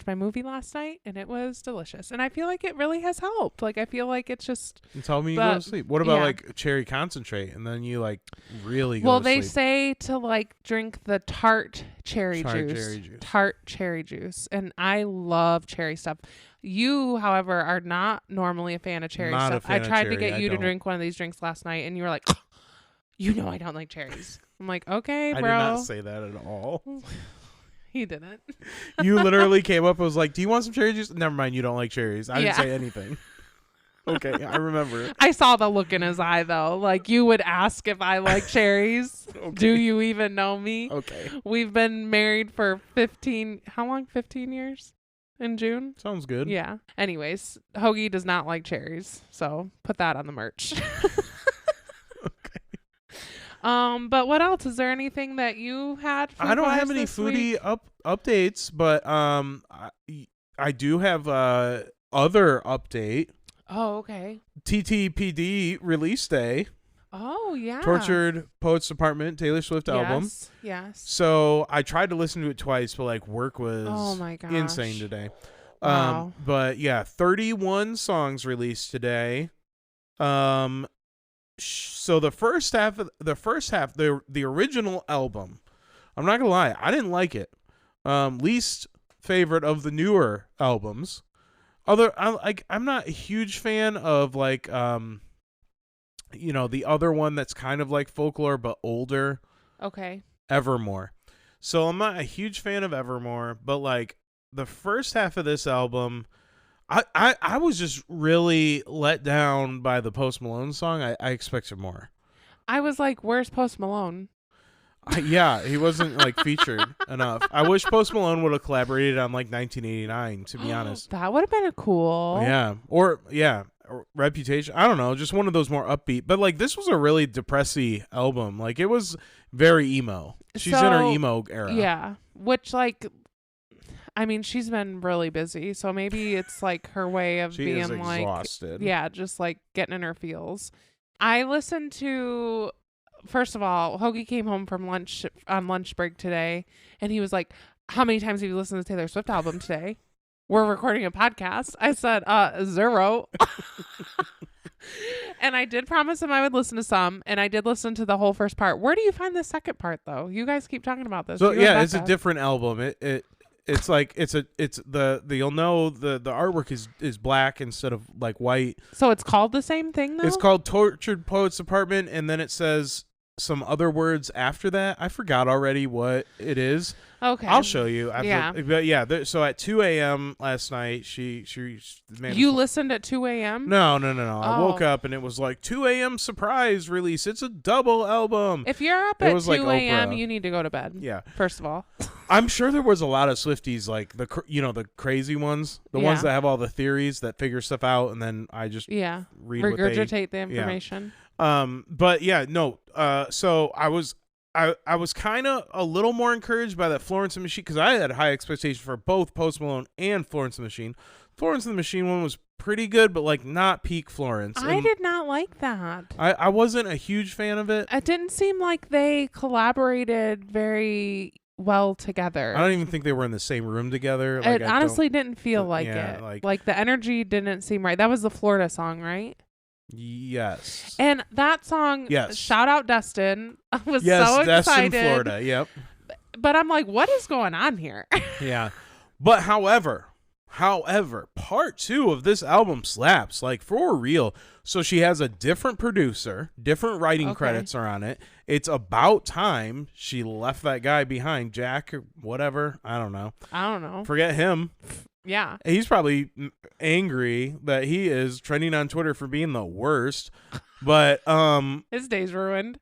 Speaker 1: my movie last night, and it was delicious. And I feel like it really has helped. Like I feel like it's just.
Speaker 2: You tell me you go to sleep. What about like cherry concentrate, and then you like really go to sleep? Well,
Speaker 1: they say to like drink the tart cherry juice. Tart cherry juice, and I love cherry stuff. You, however, are not normally a fan of cherry stuff. I tried to get you to drink one of these drinks last night, and you were like, "You know I don't like cherries." I'm like, "Okay, bro."
Speaker 2: I did not say that at all.
Speaker 1: He didn't.
Speaker 2: You literally came up and was like, "Do you want some cherry juice?" Never mind, you don't like cherries. I didn't say anything. Okay, I remember.
Speaker 1: I saw the look in his eye, though. Like, you would ask if I like cherries. Okay. Do you even know me?
Speaker 2: Okay.
Speaker 1: We've been married for 15 years? In June.
Speaker 2: Sounds good.
Speaker 1: Yeah. Anyways, Hoagie does not like cherries, so put that on the merch.
Speaker 2: Okay.
Speaker 1: But what else? Is there anything that you had?
Speaker 2: I don't have any foodie updates, but I do have other update.
Speaker 1: Oh, okay.
Speaker 2: TTPD release day.
Speaker 1: Oh, yeah.
Speaker 2: Tortured Poets Department, Taylor Swift album.
Speaker 1: Yes.
Speaker 2: So I tried to listen to it twice, but like work was insane today.
Speaker 1: Wow.
Speaker 2: But yeah, 31 songs released today. So the first half, the original album, I'm not gonna lie, I didn't like it. Least favorite of the newer albums. I'm not a huge fan of like the other one that's kind of like folklore but older.
Speaker 1: Okay.
Speaker 2: Evermore. So I'm not a huge fan of Evermore, but like the first half of this album, I was just really let down by the Post Malone song. I expected more.
Speaker 1: I was like, where's Post Malone?
Speaker 2: Yeah, he wasn't like featured enough. I wish Post Malone would have collaborated on like 1989, to be honest.
Speaker 1: That would have been a cool.
Speaker 2: Yeah. Or Reputation. I don't know, just one of those more upbeat. But like this was a really depressy album. Like it was very emo. She's in her emo era.
Speaker 1: Yeah. Which like, I mean, she's been really busy, so maybe it's like her way of being
Speaker 2: is
Speaker 1: like
Speaker 2: exhausted.
Speaker 1: Yeah, just like getting in her feels. I listened to, first of all, Hoagie came home from lunch on lunch break today, and he was like, "How many times have you listened to the Taylor Swift album today? We're recording a podcast." I said, 0. And I did promise him I would listen to some, and I did listen to the whole first part. Where do you find the second part, though? You guys keep talking about this.
Speaker 2: So yeah, it's a different album. It's like you'll know the artwork is black instead of like white.
Speaker 1: So it's called the same thing though?
Speaker 2: It's called Tortured Poets Apartment, and then it says some other words after that. I forgot already what it is.
Speaker 1: Okay.
Speaker 2: I'll show you.
Speaker 1: Yeah.
Speaker 2: But yeah, so at 2 a.m. last night, she
Speaker 1: You listened at 2 a.m.?
Speaker 2: No. I woke up and it was like 2 a.m. surprise release. It's a double album.
Speaker 1: If you're up at 2 a.m., you need to go to bed.
Speaker 2: Yeah.
Speaker 1: First of all.
Speaker 2: I'm sure there was a lot of Swifties, like the crazy ones, the ones that have all the theories that figure stuff out, and then I just
Speaker 1: regurgitate the information.
Speaker 2: But yeah, no. So I was kind of a little more encouraged by that Florence and the Machine, because I had high expectations for both Post Malone and Florence and the Machine. Florence and the Machine one was pretty good, but like not peak Florence.
Speaker 1: I did not like that.
Speaker 2: I wasn't a huge fan of it.
Speaker 1: It didn't seem like they collaborated very well together.
Speaker 2: I don't even think they were in the same room together.
Speaker 1: Like, it honestly didn't feel like it. Like the energy didn't seem right. That was the Florida song, right?
Speaker 2: Yes.
Speaker 1: And that song, shout out Dustin, I was so excited.
Speaker 2: Destin, Florida, yep.
Speaker 1: But I'm like, what is going on here?
Speaker 2: Yeah. But however, part 2 of this album slaps, like, for real. So she has a different producer, different writing credits are on it. It's about time she left that guy behind, Jack or whatever. I don't know. Forget him.
Speaker 1: Yeah.
Speaker 2: He's probably angry that he is trending on Twitter for being the worst. But
Speaker 1: his day's ruined.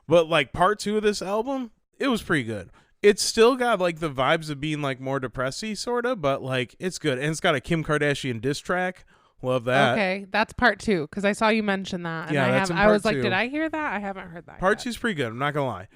Speaker 2: But like part 2 of this album, it was pretty good. It's still got like the vibes of being like more depressy sort of, but like it's good. And it's got a Kim Kardashian diss track. Love that.
Speaker 1: Okay, that's part 2 because I saw you mention that. And
Speaker 2: Yeah,
Speaker 1: I was like, did I hear that? I haven't heard that.
Speaker 2: Part 2 is pretty good. I'm not gonna lie.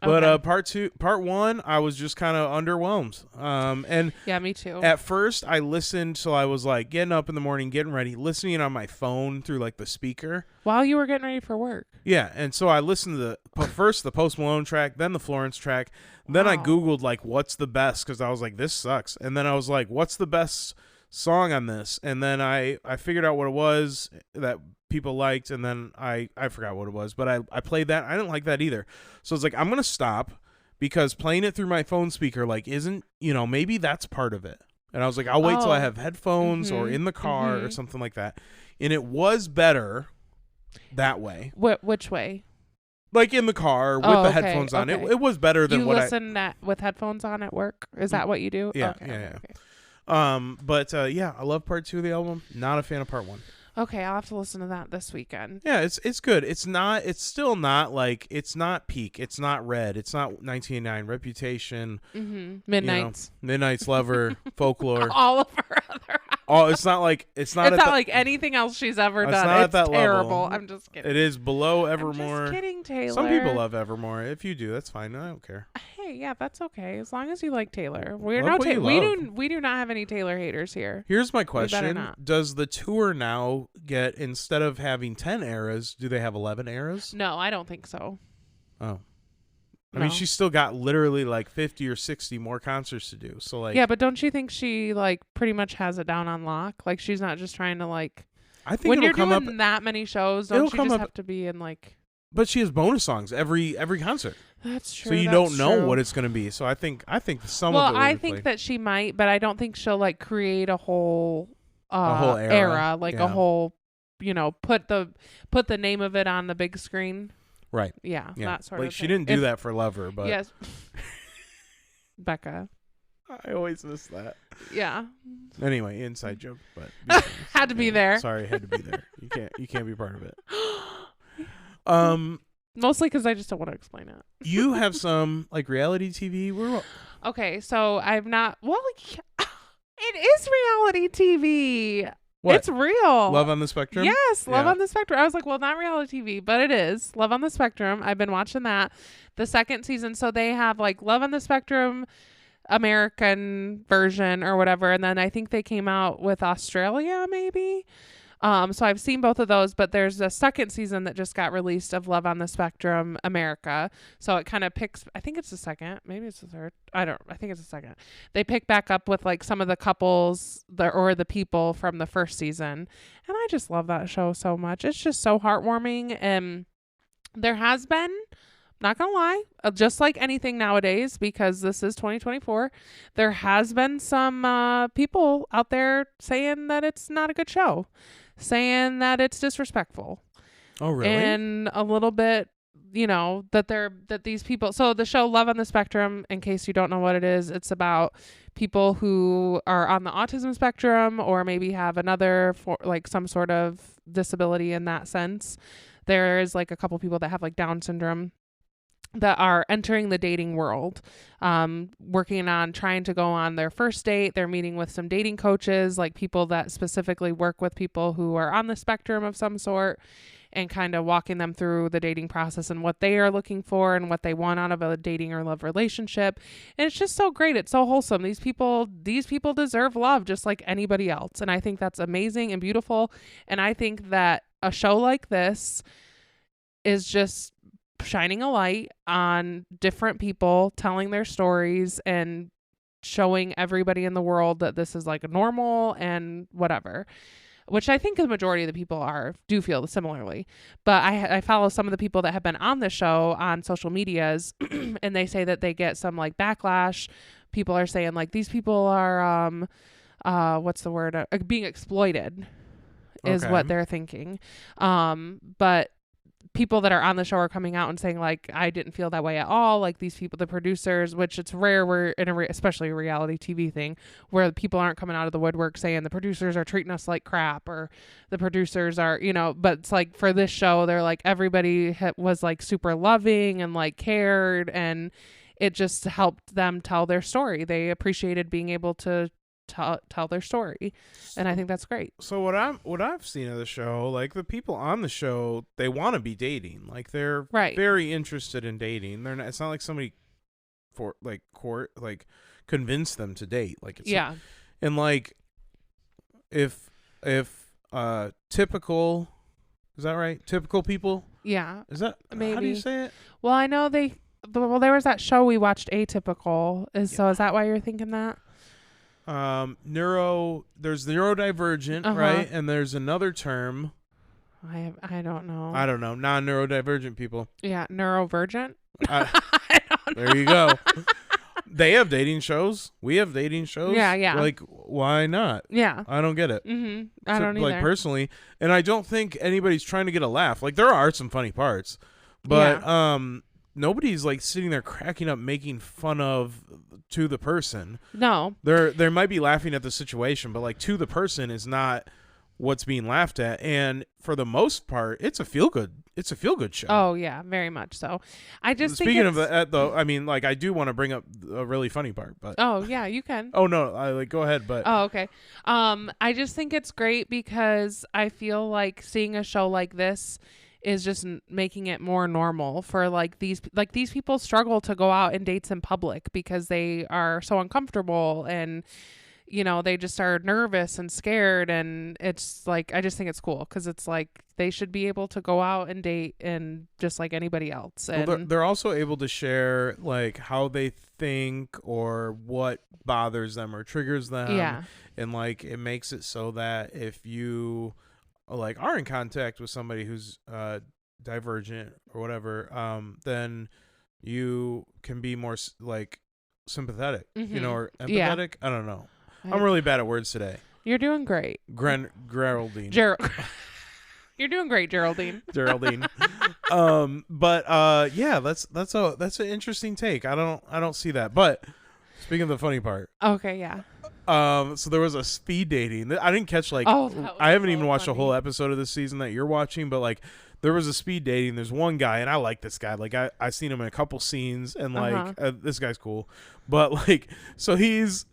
Speaker 2: But part 1, I was just kind of underwhelmed. And
Speaker 1: yeah, me too.
Speaker 2: At first, I listened till I was like getting up in the morning, getting ready, listening on my phone through like the speaker
Speaker 1: while you were getting ready for work.
Speaker 2: Yeah, and so I listened to first the Post Malone track, then the Florence track. Then I Googled like what's the best because I was like this sucks, and then I was like what's the best song on this, and then I figured out what it was that people liked, and then I forgot what it was, but I played that. I didn't like that either, so it's like I'm gonna stop because playing it through my phone speaker like isn't, maybe that's part of it. And I was like, I'll wait till I have headphones or in the car or something like that. And it was better that way.
Speaker 1: Which way?
Speaker 2: Like in the car with the headphones on. It was better than what I... You
Speaker 1: listen with headphones on at work? Is that what you do?
Speaker 2: Yeah, yeah. I love part 2 of the album. Not a fan of part 1.
Speaker 1: Okay, I'll have to listen to that this weekend.
Speaker 2: Yeah, it's good. It's still not like, it's not peak. It's not Red. It's not 1989, Reputation.
Speaker 1: Midnights.
Speaker 2: Midnights, Lover, Folklore.
Speaker 1: All of her other
Speaker 2: it's not like
Speaker 1: like anything else she's ever done. It's terrible. I'm just kidding.
Speaker 2: It is below Evermore.
Speaker 1: I'm just kidding, Taylor.
Speaker 2: Some people love Evermore. If you do, that's fine. I don't care.
Speaker 1: Hey, yeah, that's okay. As long as you like Taylor. We do not have any Taylor haters here.
Speaker 2: Here's my question. Does the tour now get, instead of having 10 eras, do they have 11 eras?
Speaker 1: No, I don't think so.
Speaker 2: Oh. I mean, she's still got literally like 50 or 60 more concerts to do. So like,
Speaker 1: yeah, but don't you think she like pretty much has it down on lock? Like she's not just trying to like.
Speaker 2: I think
Speaker 1: when you're doing that many shows, don't you just have to be in like?
Speaker 2: But she has bonus songs every concert.
Speaker 1: That's true.
Speaker 2: So you don't know what it's going to be. So I think some of it. Well,
Speaker 1: I think that she might, but I don't think she'll like create a whole era, like a whole, put the name of it on the big screen.
Speaker 2: Right.
Speaker 1: Yeah, that sort
Speaker 2: of thing. She didn't do that for Lover, but...
Speaker 1: Yes. Becca.
Speaker 2: I always miss that.
Speaker 1: Yeah.
Speaker 2: Anyway, inside joke, but...
Speaker 1: had to be there.
Speaker 2: Sorry, had to be there. You can't be part of it.
Speaker 1: Mostly because I just don't want to explain it.
Speaker 2: You have some, like, reality TV?
Speaker 1: Okay, so I've not... Well, it is reality TV.
Speaker 2: What?
Speaker 1: It's real.
Speaker 2: Love on the Spectrum?
Speaker 1: Yes, Love on the Spectrum. I was like, well, not reality TV, but it is. Love on the Spectrum. I've been watching that. The second season. So they have like Love on the Spectrum, American version or whatever. And then I think they came out with Australia maybe. So I've seen both of those, but there's a second season that just got released of Love on the Spectrum America. So it kind of picks, I think it's the second, maybe it's the third. I think it's the second. They pick back up with like some of the couples or the people from the first season. And I just love that show so much. It's just so heartwarming. And there has been, not gonna lie, just like anything nowadays, because this is 2024, there has been some people out there saying that it's not a good show. Saying that it's disrespectful.
Speaker 2: Oh, really?
Speaker 1: And a little bit, that these people. So the show Love on the Spectrum, in case you don't know what it is, it's about people who are on the autism spectrum or maybe have some sort of disability in that sense. There's like a couple people that have like Down syndrome that are entering the dating world, working on trying to go on their first date. They're meeting with some dating coaches, like people that specifically work with people who are on the spectrum of some sort, and kind of walking them through the dating process and what they are looking for and what they want out of a dating or love relationship. And it's just so great. It's so wholesome. These people deserve love just like anybody else. And I think that's amazing and beautiful. And I think that a show like this is just shining a light on different people telling their stories and showing everybody in the world that this is like normal and whatever. which I think the majority of the people do feel similarly. But I follow some of the people that have been on the show on social medias, and they say that they get some like backlash. People are saying like these people are what's the word, being exploited is what they're thinking. But people that are on the show are coming out and saying like, I didn't feel that way at all. Like these people, the producers, which it's rare, we're in especially a reality TV thing where people aren't coming out of the woodwork saying the producers are treating us like crap, or the producers are, but it's like for this show, they're like, everybody was like super loving and like cared, and it just helped them tell their story. They appreciated being able to tell their story, and I think that's great.
Speaker 2: So what I've seen of the show, like the people on the show, they want to be dating, like they're very interested in dating. They're not, it's not like somebody convinced them to date, like it's and like if typical, is that right, typical people, is that maybe, how do you say it?
Speaker 1: Well, I know there was that show we watched, Atypical, so is that why you're thinking that?
Speaker 2: There's neurodivergent, right? And there's another term.
Speaker 1: I don't know.
Speaker 2: I don't know. Non-neurodivergent people.
Speaker 1: Yeah, neurovergent.
Speaker 2: I don't know. There you go. They have dating shows. We have dating shows.
Speaker 1: Yeah.
Speaker 2: Like, why not?
Speaker 1: Yeah.
Speaker 2: I don't get it.
Speaker 1: I don't either.
Speaker 2: Like, personally, and I don't think anybody's trying to get a laugh. Like, there are some funny parts, but nobody's like sitting there cracking up, making fun of to the person. No, they might be laughing at the situation, but like to the person is not what's being laughed at. And for the most part, it's a feel good show.
Speaker 1: Oh yeah, very much so. I just
Speaker 2: speaking of that though, I mean, like I do want to bring up a really funny part, but
Speaker 1: oh yeah, you can.
Speaker 2: Oh no, go ahead. But
Speaker 1: oh okay, I just think it's great because I feel like seeing a show like this is just making it more normal for these people struggle to go out and dates in public because they are so uncomfortable, and they just are nervous and scared, and it's like I just think it's cool because it's like they should be able to go out and date and just like anybody else. And
Speaker 2: well, they're also able to share like how they think or what bothers them or triggers them, and like it makes it so that if you like are in contact with somebody who's divergent or whatever, then you can be more like sympathetic, or empathetic. I don't know. I'm really bad at words today.
Speaker 1: You're doing great.
Speaker 2: Geraldine.
Speaker 1: You're doing great, Geraldine.
Speaker 2: Geraldine. But yeah, that's an interesting take. I don't see that. But speaking of the funny part.
Speaker 1: Okay, yeah.
Speaker 2: So there was a speed dating. I didn't catch I haven't even watched a whole episode of this season that you're watching, but like there was a speed dating. There's one guy, and I like this guy. Like I seen him in a couple scenes, and like this guy's cool. But like, so he's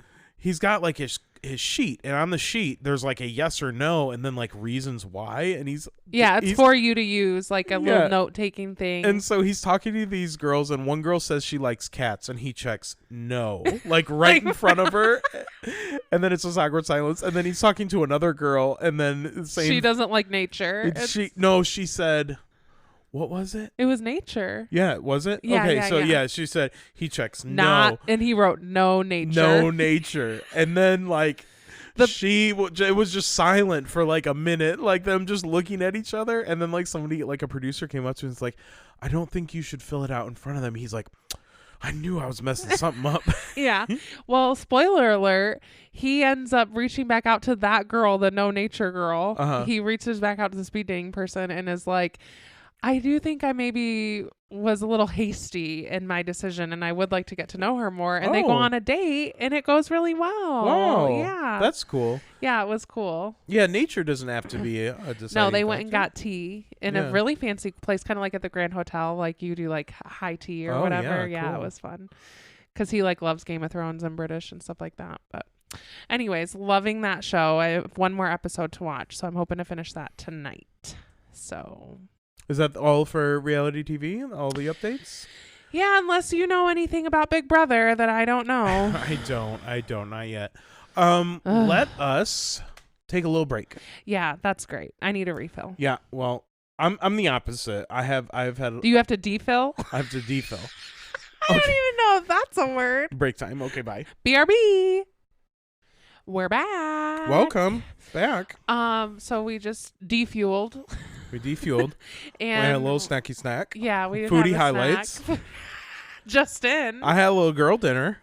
Speaker 2: got like his sheet, and on the sheet there's like a yes or no, and then like reasons why, and he's
Speaker 1: for you to use like a little note taking thing.
Speaker 2: And so he's talking to these girls, and one girl says she likes cats, and he checks no, like right in front of her, and then it's this awkward silence, and then he's talking to another girl, and then saying
Speaker 1: she doesn't like nature.
Speaker 2: She said, what was it?
Speaker 1: It was nature.
Speaker 2: Yeah, was it?
Speaker 1: Yeah,
Speaker 2: okay,
Speaker 1: yeah,
Speaker 2: she said he checks no.
Speaker 1: And he wrote no nature.
Speaker 2: No nature. And then like it was just silent for like a minute, like them just looking at each other, and then like somebody, like a producer came up to him and was like, I don't think you should fill it out in front of them. He's like, I knew I was messing something up.
Speaker 1: Yeah. Well, spoiler alert, he ends up reaching back out to that girl, the no nature girl. He reaches back out to the speed dating person and is like, I do think I maybe was a little hasty in my decision, and I would like to get to know her more. And they go on a date, and it goes really well.
Speaker 2: Wow.
Speaker 1: Yeah.
Speaker 2: That's cool.
Speaker 1: Yeah, it was cool.
Speaker 2: Yeah, nature doesn't have to be a deciding
Speaker 1: No, they went
Speaker 2: factor.
Speaker 1: and got tea in a really fancy place, kind of like at the Grand Hotel, like you do like high tea or whatever. Yeah,
Speaker 2: cool.
Speaker 1: It was fun. Because he like loves Game of Thrones and British and stuff like that. But anyways, loving that show. I have one more episode to watch, so I'm hoping to finish that tonight. So...
Speaker 2: Is that all for reality TV? All the updates?
Speaker 1: Yeah, unless you know anything about Big Brother that I don't know.
Speaker 2: I don't, not yet. Let us take a little break.
Speaker 1: Yeah, that's great. I need a refill.
Speaker 2: Yeah, well, I'm the opposite. I've had.
Speaker 1: Do you have to defill?
Speaker 2: I have to defill.
Speaker 1: I don't even know if that's a word.
Speaker 2: Break time. Okay, bye.
Speaker 1: BRB. We're back.
Speaker 2: Welcome. Back.
Speaker 1: So we just defueled.
Speaker 2: We defueled.
Speaker 1: And
Speaker 2: we had a little snacky snack.
Speaker 1: Yeah, we did
Speaker 2: Foodie
Speaker 1: have a
Speaker 2: highlights.
Speaker 1: snack. Just in.
Speaker 2: I had a little girl dinner.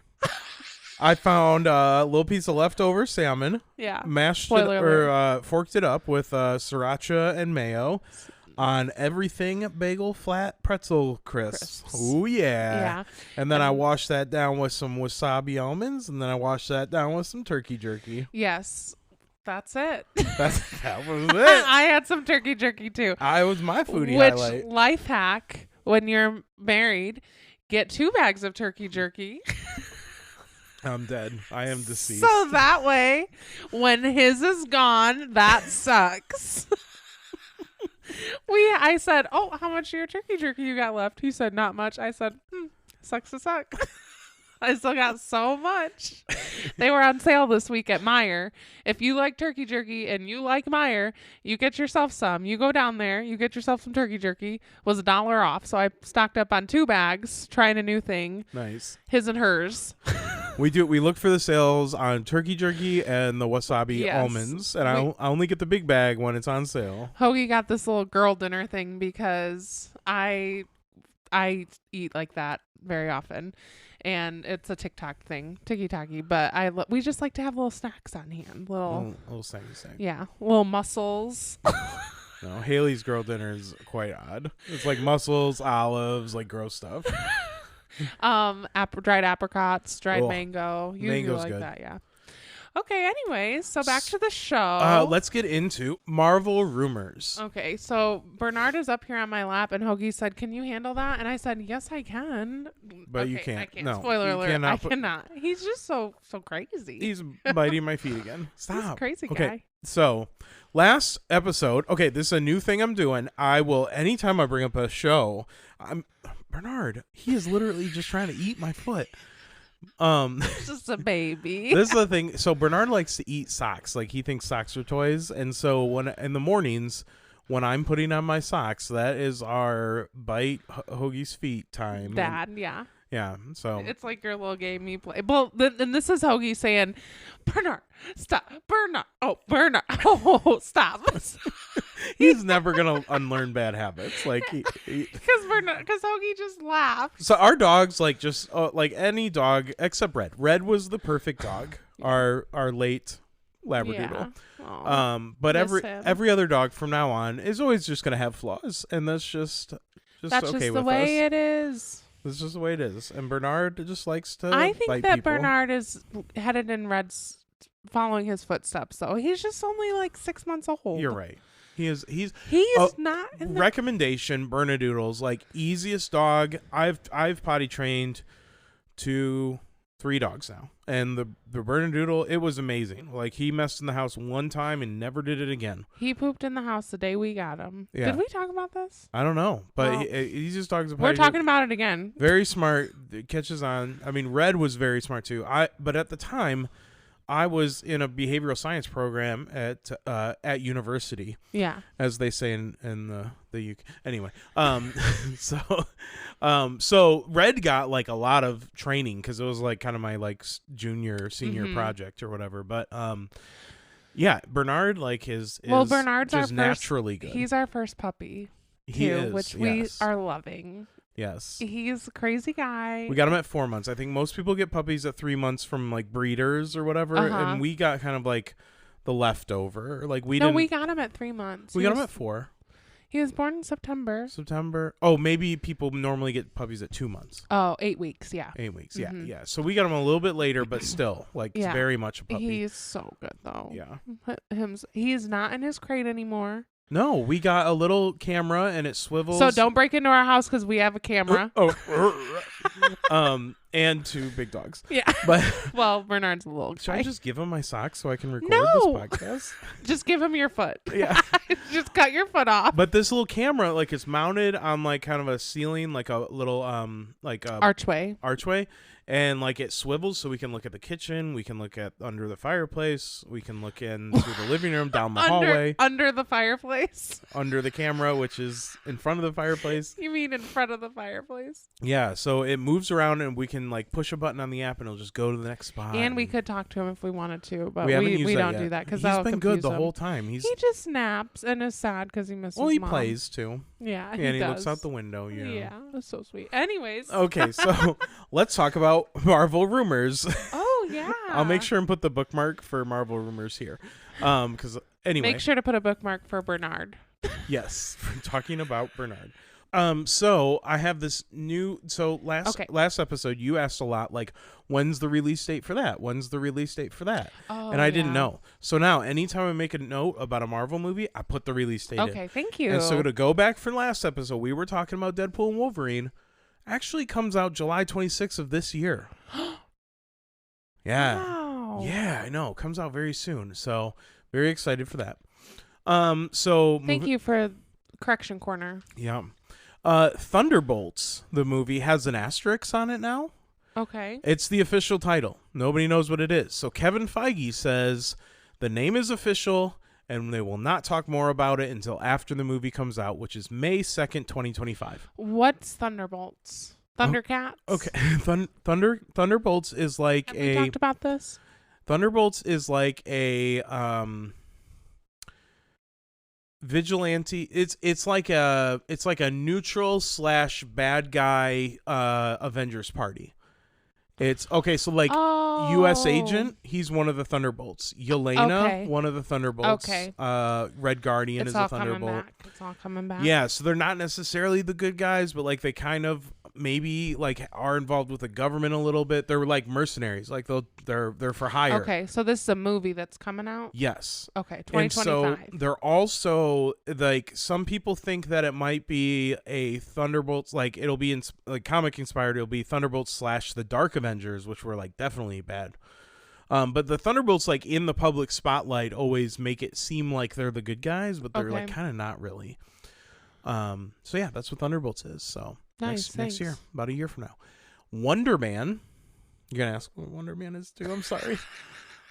Speaker 2: I found a little piece of leftover salmon.
Speaker 1: Yeah.
Speaker 2: Mashed it or forked it up with sriracha and mayo on everything bagel flat pretzel crisps. Oh yeah.
Speaker 1: Yeah.
Speaker 2: And then I washed that down with some wasabi almonds, and then I washed that down with some turkey jerky.
Speaker 1: Yes. That's it.
Speaker 2: That was it.
Speaker 1: I had some turkey jerky too.
Speaker 2: I was my foodie
Speaker 1: Which
Speaker 2: highlight.
Speaker 1: life hack when you're married, get 2 bags of turkey jerky.
Speaker 2: I'm dead. I am deceased.
Speaker 1: So that way, when his is gone, that sucks. I said, "Oh, how much of your turkey jerky you got left?" He said, "Not much." I said, "Sucks to suck." I still got so much. They were on sale this week at Meijer. If you like turkey jerky and you like Meijer, you get yourself some. You go down there, you get yourself some turkey jerky. It was $1 off. So I stocked up on 2 bags, trying a new thing.
Speaker 2: Nice.
Speaker 1: His and hers.
Speaker 2: We look for the sales on turkey jerky and the wasabi almonds, and I only get the big bag when it's on sale.
Speaker 1: Hoagie got this little girl dinner thing because I eat like that very often. And it's a TikTok thing, tiki-taki, but we just like to have little snacks on hand, little
Speaker 2: snacky snack.
Speaker 1: Yeah, little mussels.
Speaker 2: No, Haley's girl dinner is quite odd. It's like mussels, olives, like gross stuff.
Speaker 1: Dried apricots, dried mango. You
Speaker 2: Mango's
Speaker 1: like
Speaker 2: good.
Speaker 1: that, yeah. Okay, anyways, so back to the show.
Speaker 2: Let's get into Marvel rumors.
Speaker 1: Okay, so Bernard is up here on my lap, and Hoagie said, "Can you handle that?" And I said, "Yes, I can."
Speaker 2: But
Speaker 1: okay,
Speaker 2: you can't.
Speaker 1: I can't.
Speaker 2: No,
Speaker 1: Spoiler alert,
Speaker 2: cannot
Speaker 1: I cannot. He's just so crazy.
Speaker 2: He's biting my feet again. Stop.
Speaker 1: He's a crazy guy.
Speaker 2: Okay, so last episode, this is a new thing I'm doing. I will, anytime I bring up a show, Bernard, he is literally just trying to eat my foot.
Speaker 1: Just a baby.
Speaker 2: This is the thing. So Bernard likes to eat socks. Like, he thinks socks are toys. And so when in the mornings when I'm putting on my socks, that is our bite Hoagie's feet time.
Speaker 1: Dad, yeah.
Speaker 2: Yeah, so
Speaker 1: it's like your little game you play. Well, and this is Hoagie saying, "Bernard, stop! Bernard, Bernard, stop!"
Speaker 2: He's never gonna unlearn bad habits, like
Speaker 1: because Hoagie just laughs.
Speaker 2: So our dogs, like, just like any dog except Red. Red was the perfect dog. Our late Labradoodle.
Speaker 1: Yeah.
Speaker 2: But every other dog from now on is always just gonna have flaws, and that's just
Speaker 1: that's
Speaker 2: okay
Speaker 1: just
Speaker 2: with
Speaker 1: the way
Speaker 2: us.
Speaker 1: it is.
Speaker 2: This is just the way it is. And Bernard just likes to
Speaker 1: I think
Speaker 2: bite
Speaker 1: that
Speaker 2: people.
Speaker 1: Bernard is headed in Red's following his footsteps, though. He's just only like 6 months old.
Speaker 2: You're right. He's
Speaker 1: not in the
Speaker 2: recommendation. Bernedoodles, like, easiest dog. I've potty trained 2-3 dogs now, and the Bernedoodle, it was amazing. Like, he messed in the house one time and never did it again.
Speaker 1: He pooped in the house the day we got him.
Speaker 2: Yeah.
Speaker 1: Did we talk about this?
Speaker 2: I don't know, but easiest dogs.
Speaker 1: We're talking about it again.
Speaker 2: Very smart. It catches on. I mean, Red was very smart too. But at the time, I was in a behavioral science program at university.
Speaker 1: Yeah.
Speaker 2: As they say in the UK. Anyway, so Red got like a lot of training because it was like kind of my like senior project or whatever. But yeah, Bernard
Speaker 1: Bernard's
Speaker 2: just
Speaker 1: our
Speaker 2: naturally good.
Speaker 1: He's our first puppy.
Speaker 2: He is,
Speaker 1: which
Speaker 2: yes.
Speaker 1: we are loving.
Speaker 2: Yes.
Speaker 1: He's a crazy guy.
Speaker 2: We got him at 4 months. I think most people get puppies at 3 months from like breeders or whatever. And we got kind of like the leftover. Like we
Speaker 1: got him at 3 months.
Speaker 2: We got him at 4.
Speaker 1: He was born in September.
Speaker 2: Oh, maybe people normally get puppies at 2 months.
Speaker 1: Oh, 8 weeks. Yeah.
Speaker 2: 8 weeks. Yeah. Yeah. So we got him a little bit later, but still like it's very much a puppy.
Speaker 1: He's so good though.
Speaker 2: Yeah.
Speaker 1: He's not in his crate anymore.
Speaker 2: No, we got a little camera and it swivels.
Speaker 1: So don't break into our house because we have a camera.
Speaker 2: And 2 big dogs.
Speaker 1: Yeah.
Speaker 2: But
Speaker 1: well, Bernard's a little guy.
Speaker 2: Should I just give him my socks so I can record
Speaker 1: this
Speaker 2: podcast?
Speaker 1: Just give him your foot.
Speaker 2: Yeah.
Speaker 1: Just cut your foot off.
Speaker 2: But this little camera, like, it's mounted on like kind of a ceiling, like a little archway. And like it swivels so we can look at the kitchen, we can look at under the fireplace, we can look in through the living room, down the hallway.
Speaker 1: Under the fireplace?
Speaker 2: Under the camera, which is in front of the fireplace.
Speaker 1: You mean in front of the fireplace?
Speaker 2: Yeah, so it moves around and we can like push a button on the app and it'll just go to the next spot.
Speaker 1: And we could talk to him if we wanted to, but
Speaker 2: we
Speaker 1: don't do that because
Speaker 2: he's been good the whole time.
Speaker 1: He just naps and is sad because he misses
Speaker 2: he
Speaker 1: mom.
Speaker 2: plays too.
Speaker 1: Yeah,
Speaker 2: and he looks out the window. You know.
Speaker 1: Yeah, that's so sweet. Anyways.
Speaker 2: Okay, so let's talk about Marvel rumors.
Speaker 1: Oh yeah.
Speaker 2: I'll make sure and put the bookmark for Marvel rumors here. Because anyway.
Speaker 1: Make sure to put a bookmark for Bernard.
Speaker 2: Yes, we're talking about Bernard. So I have this new. So last episode you asked a lot like, when's the release date for that? When's the release date for that?
Speaker 1: Oh,
Speaker 2: and I didn't know. So now anytime I make a note about a Marvel movie, I put the release date in.
Speaker 1: Okay, thank you.
Speaker 2: And so to go back for last episode, we were talking about Deadpool and Wolverine. Actually comes out July 26th of this year. Yeah.
Speaker 1: Wow.
Speaker 2: Yeah, I know. Comes out very soon. So very excited for that. So
Speaker 1: thank you for correction corner.
Speaker 2: Yeah. Thunderbolts, the movie, has an asterisk on it now.
Speaker 1: Okay.
Speaker 2: It's the official title. Nobody knows what it is. So Kevin Feige says the name is official and they will not talk more about it until after the movie comes out, which is May 2nd, 2025.
Speaker 1: What's Thunderbolts? Thundercats?
Speaker 2: Okay. Thunderbolts is like
Speaker 1: we talked about this?
Speaker 2: Thunderbolts is like a vigilante. It's like a neutral / bad guy Avengers party. It's okay, so like US Agent, he's one of the Thunderbolts. Yelena, one of the Thunderbolts. Okay. Red Guardian is a Thunderbolt.
Speaker 1: It's all coming back.
Speaker 2: Yeah, so they're not necessarily the good guys, but like they kind of maybe like are involved with the government a little bit. They're like mercenaries. Like they're for hire.
Speaker 1: Okay, so this is a movie that's coming out?
Speaker 2: Yes.
Speaker 1: Okay, 2025.
Speaker 2: And so they're also like some people think that it might be a Thunderbolts, like it'll be like comic inspired. It'll be Thunderbolts / the Dark Avengers, which were like definitely bad. But the Thunderbolts, like in the public spotlight, always make it seem like they're the good guys, but they're like kind of not really. So yeah, that's what Thunderbolts is. So next year, about a year from now, Wonder Man. You're gonna ask what Wonder Man is too. I'm sorry.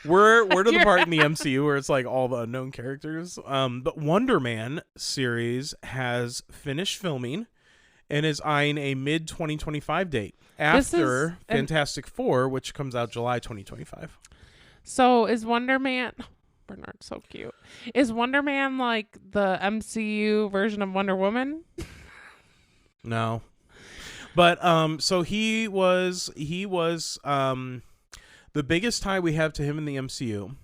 Speaker 2: We're to the part in the MCU where it's like all the unknown characters. But Wonder Man series has finished filming and is eyeing a mid 2025 date after Fantastic Four, which comes out July 2025.
Speaker 1: So is Wonder Man? Bernard's so cute. Is Wonder Man like the MCU version of Wonder Woman?
Speaker 2: No. But so he was the biggest tie we have to him in the MCU.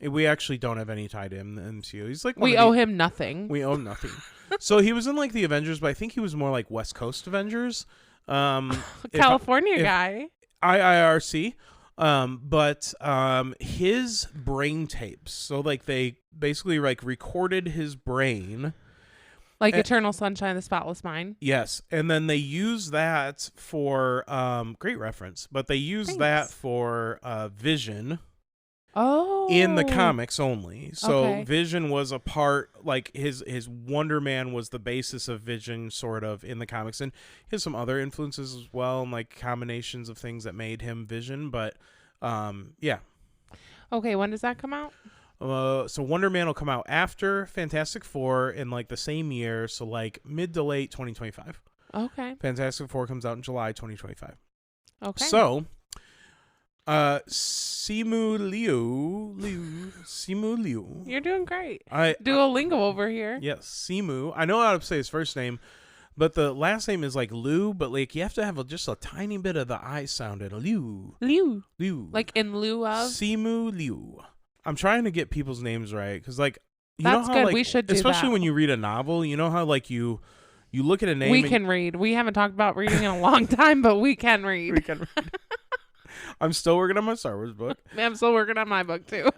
Speaker 2: We actually don't have any tie to him in the MCU. He's like
Speaker 1: we owe him nothing.
Speaker 2: We owe him nothing. So he was in like the Avengers, but I think he was more like West Coast Avengers.
Speaker 1: California guy.
Speaker 2: IIRC. But his brain tapes. So like they basically like recorded his brain.
Speaker 1: Like Eternal Sunshine of the Spotless Mind.
Speaker 2: Yes. And then they use that for great reference, but they use that for Vision.
Speaker 1: Oh.
Speaker 2: In the comics only. So Vision was a part, like his Wonder Man was the basis of Vision sort of in the comics, and he has some other influences as well, and like combinations of things that made him Vision, but yeah.
Speaker 1: Okay, when does that come out?
Speaker 2: So Wonder Man will come out after Fantastic Four in like the same year, so like mid to late 2025.
Speaker 1: Okay.
Speaker 2: Fantastic Four comes out in July 2025.
Speaker 1: Okay.
Speaker 2: So Simu Liu.
Speaker 1: You're doing great. Duolingo over here.
Speaker 2: Yes, Simu. I know how to say his first name, but the last name is like Liu, but like you have to have just a tiny bit of the I sound in Liu.
Speaker 1: Like in lieu of?
Speaker 2: Simu Liu. I'm trying to get people's names right because like
Speaker 1: that's
Speaker 2: know how
Speaker 1: good.
Speaker 2: like,
Speaker 1: We should do
Speaker 2: especially
Speaker 1: that.
Speaker 2: when you read a novel, you know how like you look at a name.
Speaker 1: We can read. We haven't talked about reading in a long time, but we can read.
Speaker 2: We can read. I'm still working on my Star Wars book.
Speaker 1: I'm still working on my book too.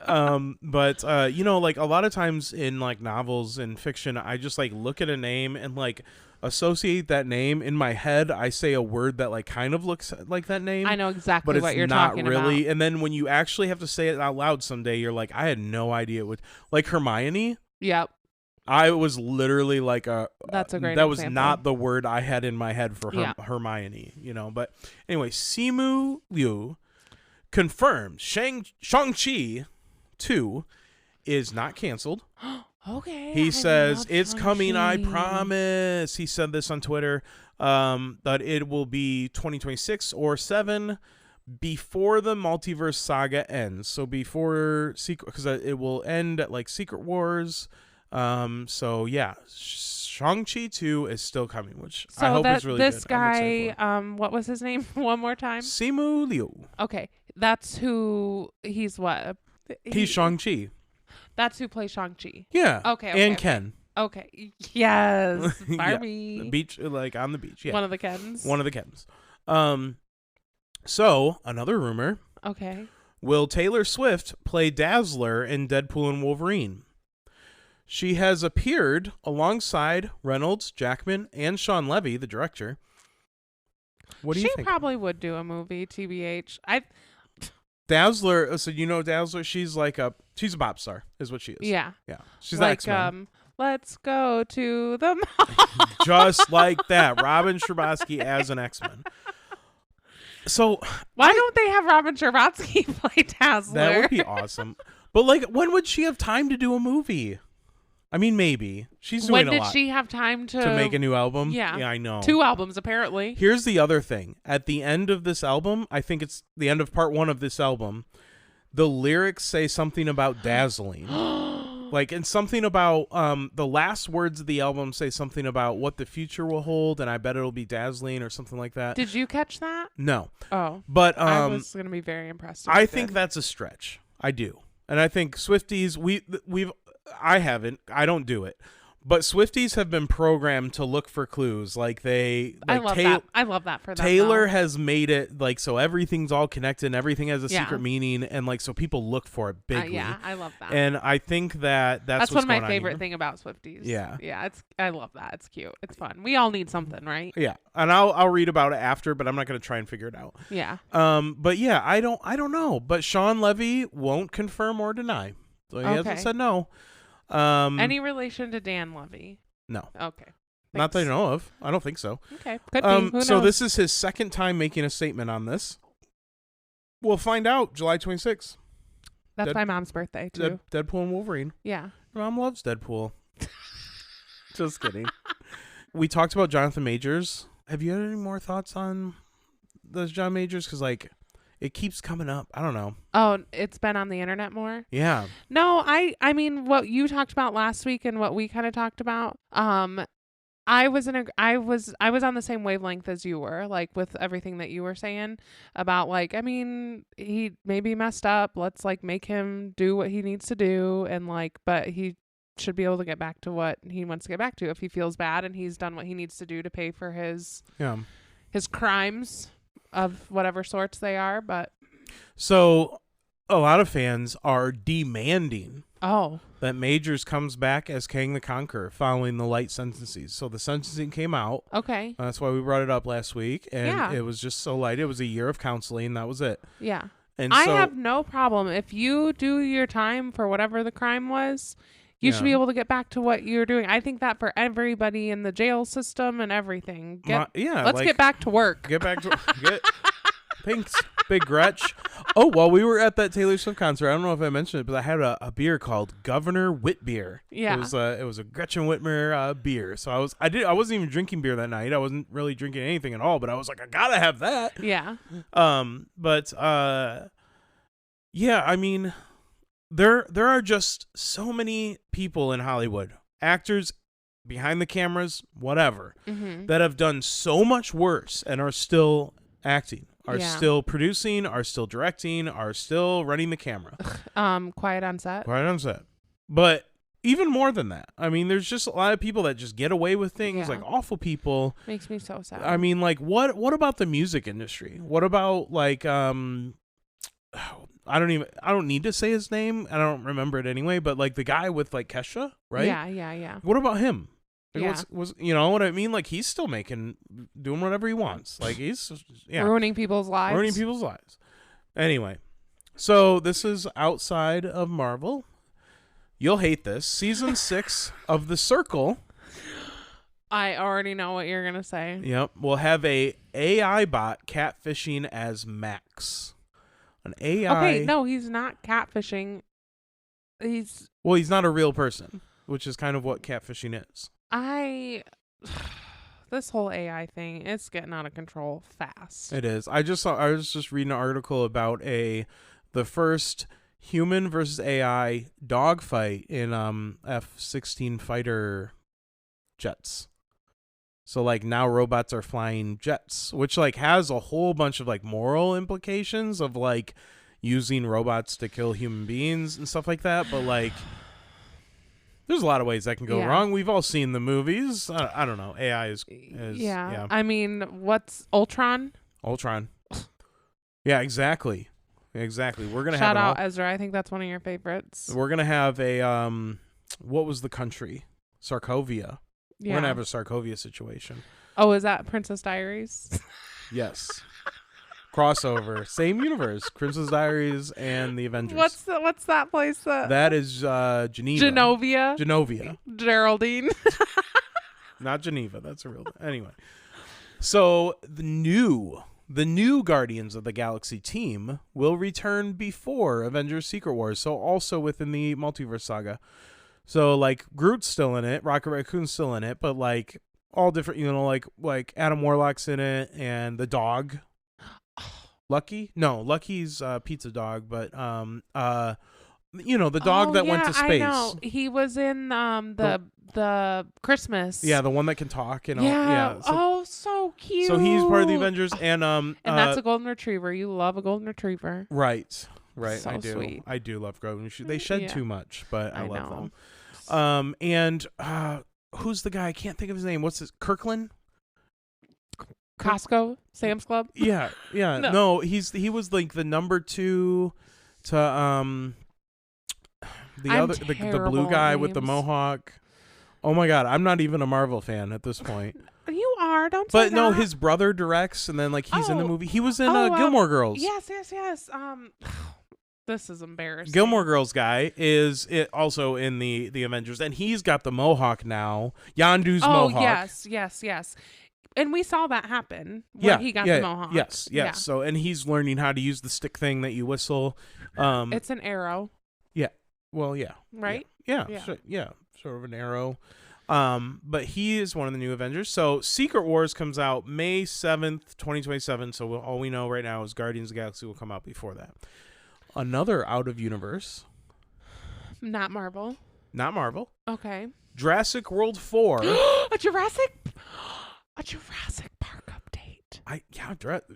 Speaker 2: But you know, like a lot of times in like novels and fiction, I just like look at a name and like associate that name in my head. I say a word that like kind of looks like that name.
Speaker 1: I know exactly
Speaker 2: but
Speaker 1: what
Speaker 2: it's
Speaker 1: you're
Speaker 2: not
Speaker 1: talking
Speaker 2: really.
Speaker 1: about.
Speaker 2: And then when you actually have to say it out loud someday, you're like, I had no idea what, like Hermione.
Speaker 1: Yep.
Speaker 2: I was literally like
Speaker 1: That's a great
Speaker 2: that was
Speaker 1: example.
Speaker 2: not the word I had in my head for
Speaker 1: Yeah.
Speaker 2: Hermione, But anyway, Simu Liu confirmed Shang-Chi 2 is not canceled.
Speaker 1: Okay.
Speaker 2: He
Speaker 1: I
Speaker 2: says,
Speaker 1: love
Speaker 2: it's coming, I
Speaker 1: Shang-Chi.
Speaker 2: promise. He said this on Twitter, that it will be 2026 or 7 before the multiverse saga ends. So before because it will end at like Secret Wars. So yeah, Shang-Chi 2 is still coming, which I hope is really
Speaker 1: this
Speaker 2: good. I'm excited
Speaker 1: guy,
Speaker 2: for it.
Speaker 1: what was his name? One more time.
Speaker 2: Simu Liu.
Speaker 1: Okay, that's who he's. What?
Speaker 2: He's Shang-Chi.
Speaker 1: That's who plays Shang-Chi.
Speaker 2: Yeah.
Speaker 1: Okay.
Speaker 2: And Ken.
Speaker 1: Okay. Yes.
Speaker 2: Yeah.
Speaker 1: Barbie.
Speaker 2: The beach, like on the beach. Yeah.
Speaker 1: One of the Kens.
Speaker 2: One of the Kens. So another rumor.
Speaker 1: Okay.
Speaker 2: Will Taylor Swift play Dazzler in Deadpool and Wolverine? She has appeared alongside Reynolds, Jackman, and Sean Levy, the director. What do you think?
Speaker 1: She probably would do a movie, TBH.
Speaker 2: Dazzler, so Dazzler, she's a pop star, is what she is.
Speaker 1: Yeah.
Speaker 2: Yeah. She's
Speaker 1: like,
Speaker 2: X-Men.
Speaker 1: Let's go to the mall.
Speaker 2: Just like that. Robin Scherbatsky as an X-Men. So
Speaker 1: why don't they have Robin Scherbatsky play Dazzler?
Speaker 2: That would be awesome. But when would she have time to do a movie? I mean, maybe. She's doing a lot.
Speaker 1: When did she have time to
Speaker 2: make a new album?
Speaker 1: Yeah.
Speaker 2: Yeah, I know.
Speaker 1: 2 albums, apparently.
Speaker 2: Here's the other thing. At the end of this album, I think it's the end of part 1 of this album, the lyrics say something about dazzling. And something about the last words of the album say something about what the future will hold, and I bet it'll be dazzling or something like that.
Speaker 1: Did you catch that?
Speaker 2: No.
Speaker 1: Oh.
Speaker 2: But
Speaker 1: I was going to be very impressed.
Speaker 2: I think that's a stretch. I do. And I think Swifties, I haven't. I don't do it. But Swifties have been programmed to look for clues. I love
Speaker 1: that. I love that for them.
Speaker 2: Taylor has made it so everything's all connected and everything has a secret meaning, and so people look for it bigly.
Speaker 1: Yeah, I love that.
Speaker 2: And I think that's
Speaker 1: one of my favorite thing about Swifties.
Speaker 2: Yeah.
Speaker 1: Yeah, I love that. It's cute. It's fun. We all need something, right?
Speaker 2: Yeah. And I'll read about it after, but I'm not going to try and figure it out.
Speaker 1: Yeah.
Speaker 2: But yeah, I don't know. But Sean Levy won't confirm or deny. So he hasn't said no.
Speaker 1: Any relation to Dan Levy?
Speaker 2: No.
Speaker 1: Okay. Thanks.
Speaker 2: Not that I know of. I don't think so.
Speaker 1: Okay. Could be. Who knows?
Speaker 2: So this is his second time making a statement on this. We'll find out July 26th.
Speaker 1: That's my mom's birthday, too.
Speaker 2: Deadpool and Wolverine.
Speaker 1: Yeah.
Speaker 2: Your mom loves Deadpool. Just kidding. We talked about Jonathan Majors. Have you had any more thoughts on those John Majors? Because, it keeps coming up. I don't know.
Speaker 1: Oh, it's been on the internet more?
Speaker 2: Yeah.
Speaker 1: No, I mean what you talked about last week and what we kind of talked about. I was on the same wavelength as you were, with everything that you were saying about he maybe messed up. Let's make him do what he needs to do and but he should be able to get back to what he wants to get back to if he feels bad and he's done what he needs to do to pay for his crimes of whatever sorts they are. But
Speaker 2: so a lot of fans are demanding that Majors comes back as Kang the Conqueror following the light sentences. So the sentencing came out.
Speaker 1: Okay.
Speaker 2: That's why we brought it up last week. And it was just so light. It was a year of counseling. That was it.
Speaker 1: Yeah.
Speaker 2: And
Speaker 1: I have no problem. If you do your time for whatever the crime was, you should be able to get back to what you're doing. I think that for everybody in the jail system and everything. Let's get back to work.
Speaker 2: Get back to thanks, Big Gretch. Oh, while we were at that Taylor Swift concert, I don't know if I mentioned it, but I had a beer called Governor Whit Beer.
Speaker 1: Yeah.
Speaker 2: It was a Gretchen Whitmer beer. So I wasn't even drinking beer that night. I wasn't really drinking anything at all, but I was like, I gotta have that.
Speaker 1: Yeah.
Speaker 2: Yeah, I mean, there are just so many people in Hollywood, actors behind the cameras, whatever, that have done so much worse and are still acting. Are still producing, are still directing, are still running the camera.
Speaker 1: Quiet on set.
Speaker 2: Quiet on set. But even more than that, I mean, there's just a lot of people that just get away with things, awful people.
Speaker 1: Makes me so sad.
Speaker 2: I mean, what about the music industry? What about I don't need to say his name. I don't remember it anyway, but the guy with Kesha, right?
Speaker 1: Yeah.
Speaker 2: What about him?
Speaker 1: Yeah.
Speaker 2: You know what I mean? He's still doing whatever he wants. He's
Speaker 1: ruining people's lives.
Speaker 2: Anyway, so this is outside of Marvel. You'll hate this. Season 6 of The Circle.
Speaker 1: I already know what you're gonna say.
Speaker 2: Yep. We'll have a AI bot catfishing as Max. An AI.
Speaker 1: Okay, no, he's not catfishing. He's
Speaker 2: not a real person, which is kind of what catfishing is.
Speaker 1: This whole AI thing, it's getting out of control fast.
Speaker 2: It is. I was just reading an article about the first human versus AI dogfight in F-16 fighter jets. So like now robots are flying jets, which like has a whole bunch of like moral implications of like using robots to kill human beings and stuff like that. But like, there's a lot of ways that can go wrong. We've all seen the movies. I don't know. AI is yeah.
Speaker 1: I mean, what's Ultron?
Speaker 2: Ultron. Yeah, exactly. We're gonna
Speaker 1: shout out Ezra. I think that's one of your favorites.
Speaker 2: We're gonna have a what was the country? Sarkovia.
Speaker 1: Yeah.
Speaker 2: We're gonna have a Sarkovia situation.
Speaker 1: Oh, is that Princess Diaries?
Speaker 2: Yes. Crossover, same universe, Princess Diaries and the Avengers.
Speaker 1: What's that place?
Speaker 2: That is Geneva. Genovia.
Speaker 1: Geraldine.
Speaker 2: Not Geneva. That's a real. Anyway, so the new Guardians of the Galaxy team will return before Avengers: Secret Wars. So also within the multiverse saga. So like Groot's still in it, Rocket Raccoon's still in it, but like all different. Like Adam Warlock's in it, and the dog. Lucky? No, Lucky's pizza dog, but the dog that went to space.
Speaker 1: I know. He was in the Christmas.
Speaker 2: Yeah, the one that can talk and
Speaker 1: yeah. So cute.
Speaker 2: So he's part of the Avengers and
Speaker 1: that's a golden retriever. You love a golden retriever.
Speaker 2: Right.
Speaker 1: So
Speaker 2: I do.
Speaker 1: Sweet.
Speaker 2: I do love golden retrievers. They shed too much, but I love
Speaker 1: know.
Speaker 2: them. And who's the guy? I can't think of his name. What's his Kirkland?
Speaker 1: Costco, Sam's Club.
Speaker 2: Yeah. No, he was like the number 2 to the blue guy with the mohawk. Oh my God, I'm not even a Marvel fan at this point.
Speaker 1: You are, don't say that.
Speaker 2: But no, his brother directs, and then like he's in the movie. He was in Gilmore Girls.
Speaker 1: Yes. This is embarrassing.
Speaker 2: Gilmore Girls guy is also in the Avengers, and he's got the mohawk now. Yondu's mohawk.
Speaker 1: Yes. And we saw that happen when he got the mohawk.
Speaker 2: Yes.
Speaker 1: Yeah.
Speaker 2: So, and he's learning how to use the stick thing that you whistle.
Speaker 1: It's an arrow.
Speaker 2: Yeah. Well, yeah.
Speaker 1: Right?
Speaker 2: Yeah. Sort of an arrow. But he is one of the new Avengers. So Secret Wars comes out May 7th, 2027. So all we know right now is Guardians of the Galaxy will come out before that. Another out of universe.
Speaker 1: Not Marvel.
Speaker 2: Okay. Jurassic World 4.
Speaker 1: A Jurassic Park update.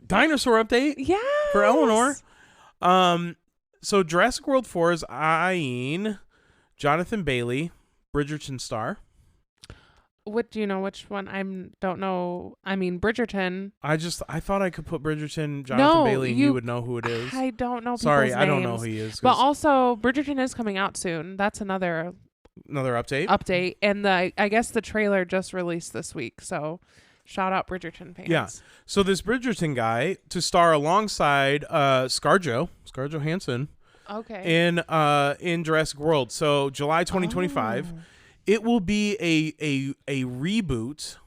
Speaker 2: Dinosaur update.
Speaker 1: Yeah.
Speaker 2: For Eleanor. So Jurassic World 4 is eyeing Jonathan Bailey, Bridgerton star.
Speaker 1: What do you know? Which one? Don't know. I mean, Bridgerton.
Speaker 2: I thought I could put Bridgerton, Jonathan Bailey, and you would know who it is.
Speaker 1: I don't know.
Speaker 2: Sorry, I don't know who he is.
Speaker 1: But also, Bridgerton is coming out soon. That's another
Speaker 2: update.
Speaker 1: And I guess the trailer just released this week. So, shout out Bridgerton fans.
Speaker 2: Yeah. So this Bridgerton guy to star alongside Scarjo Hansson.
Speaker 1: Okay.
Speaker 2: In Jurassic World. So July 2025. It will be a reboot.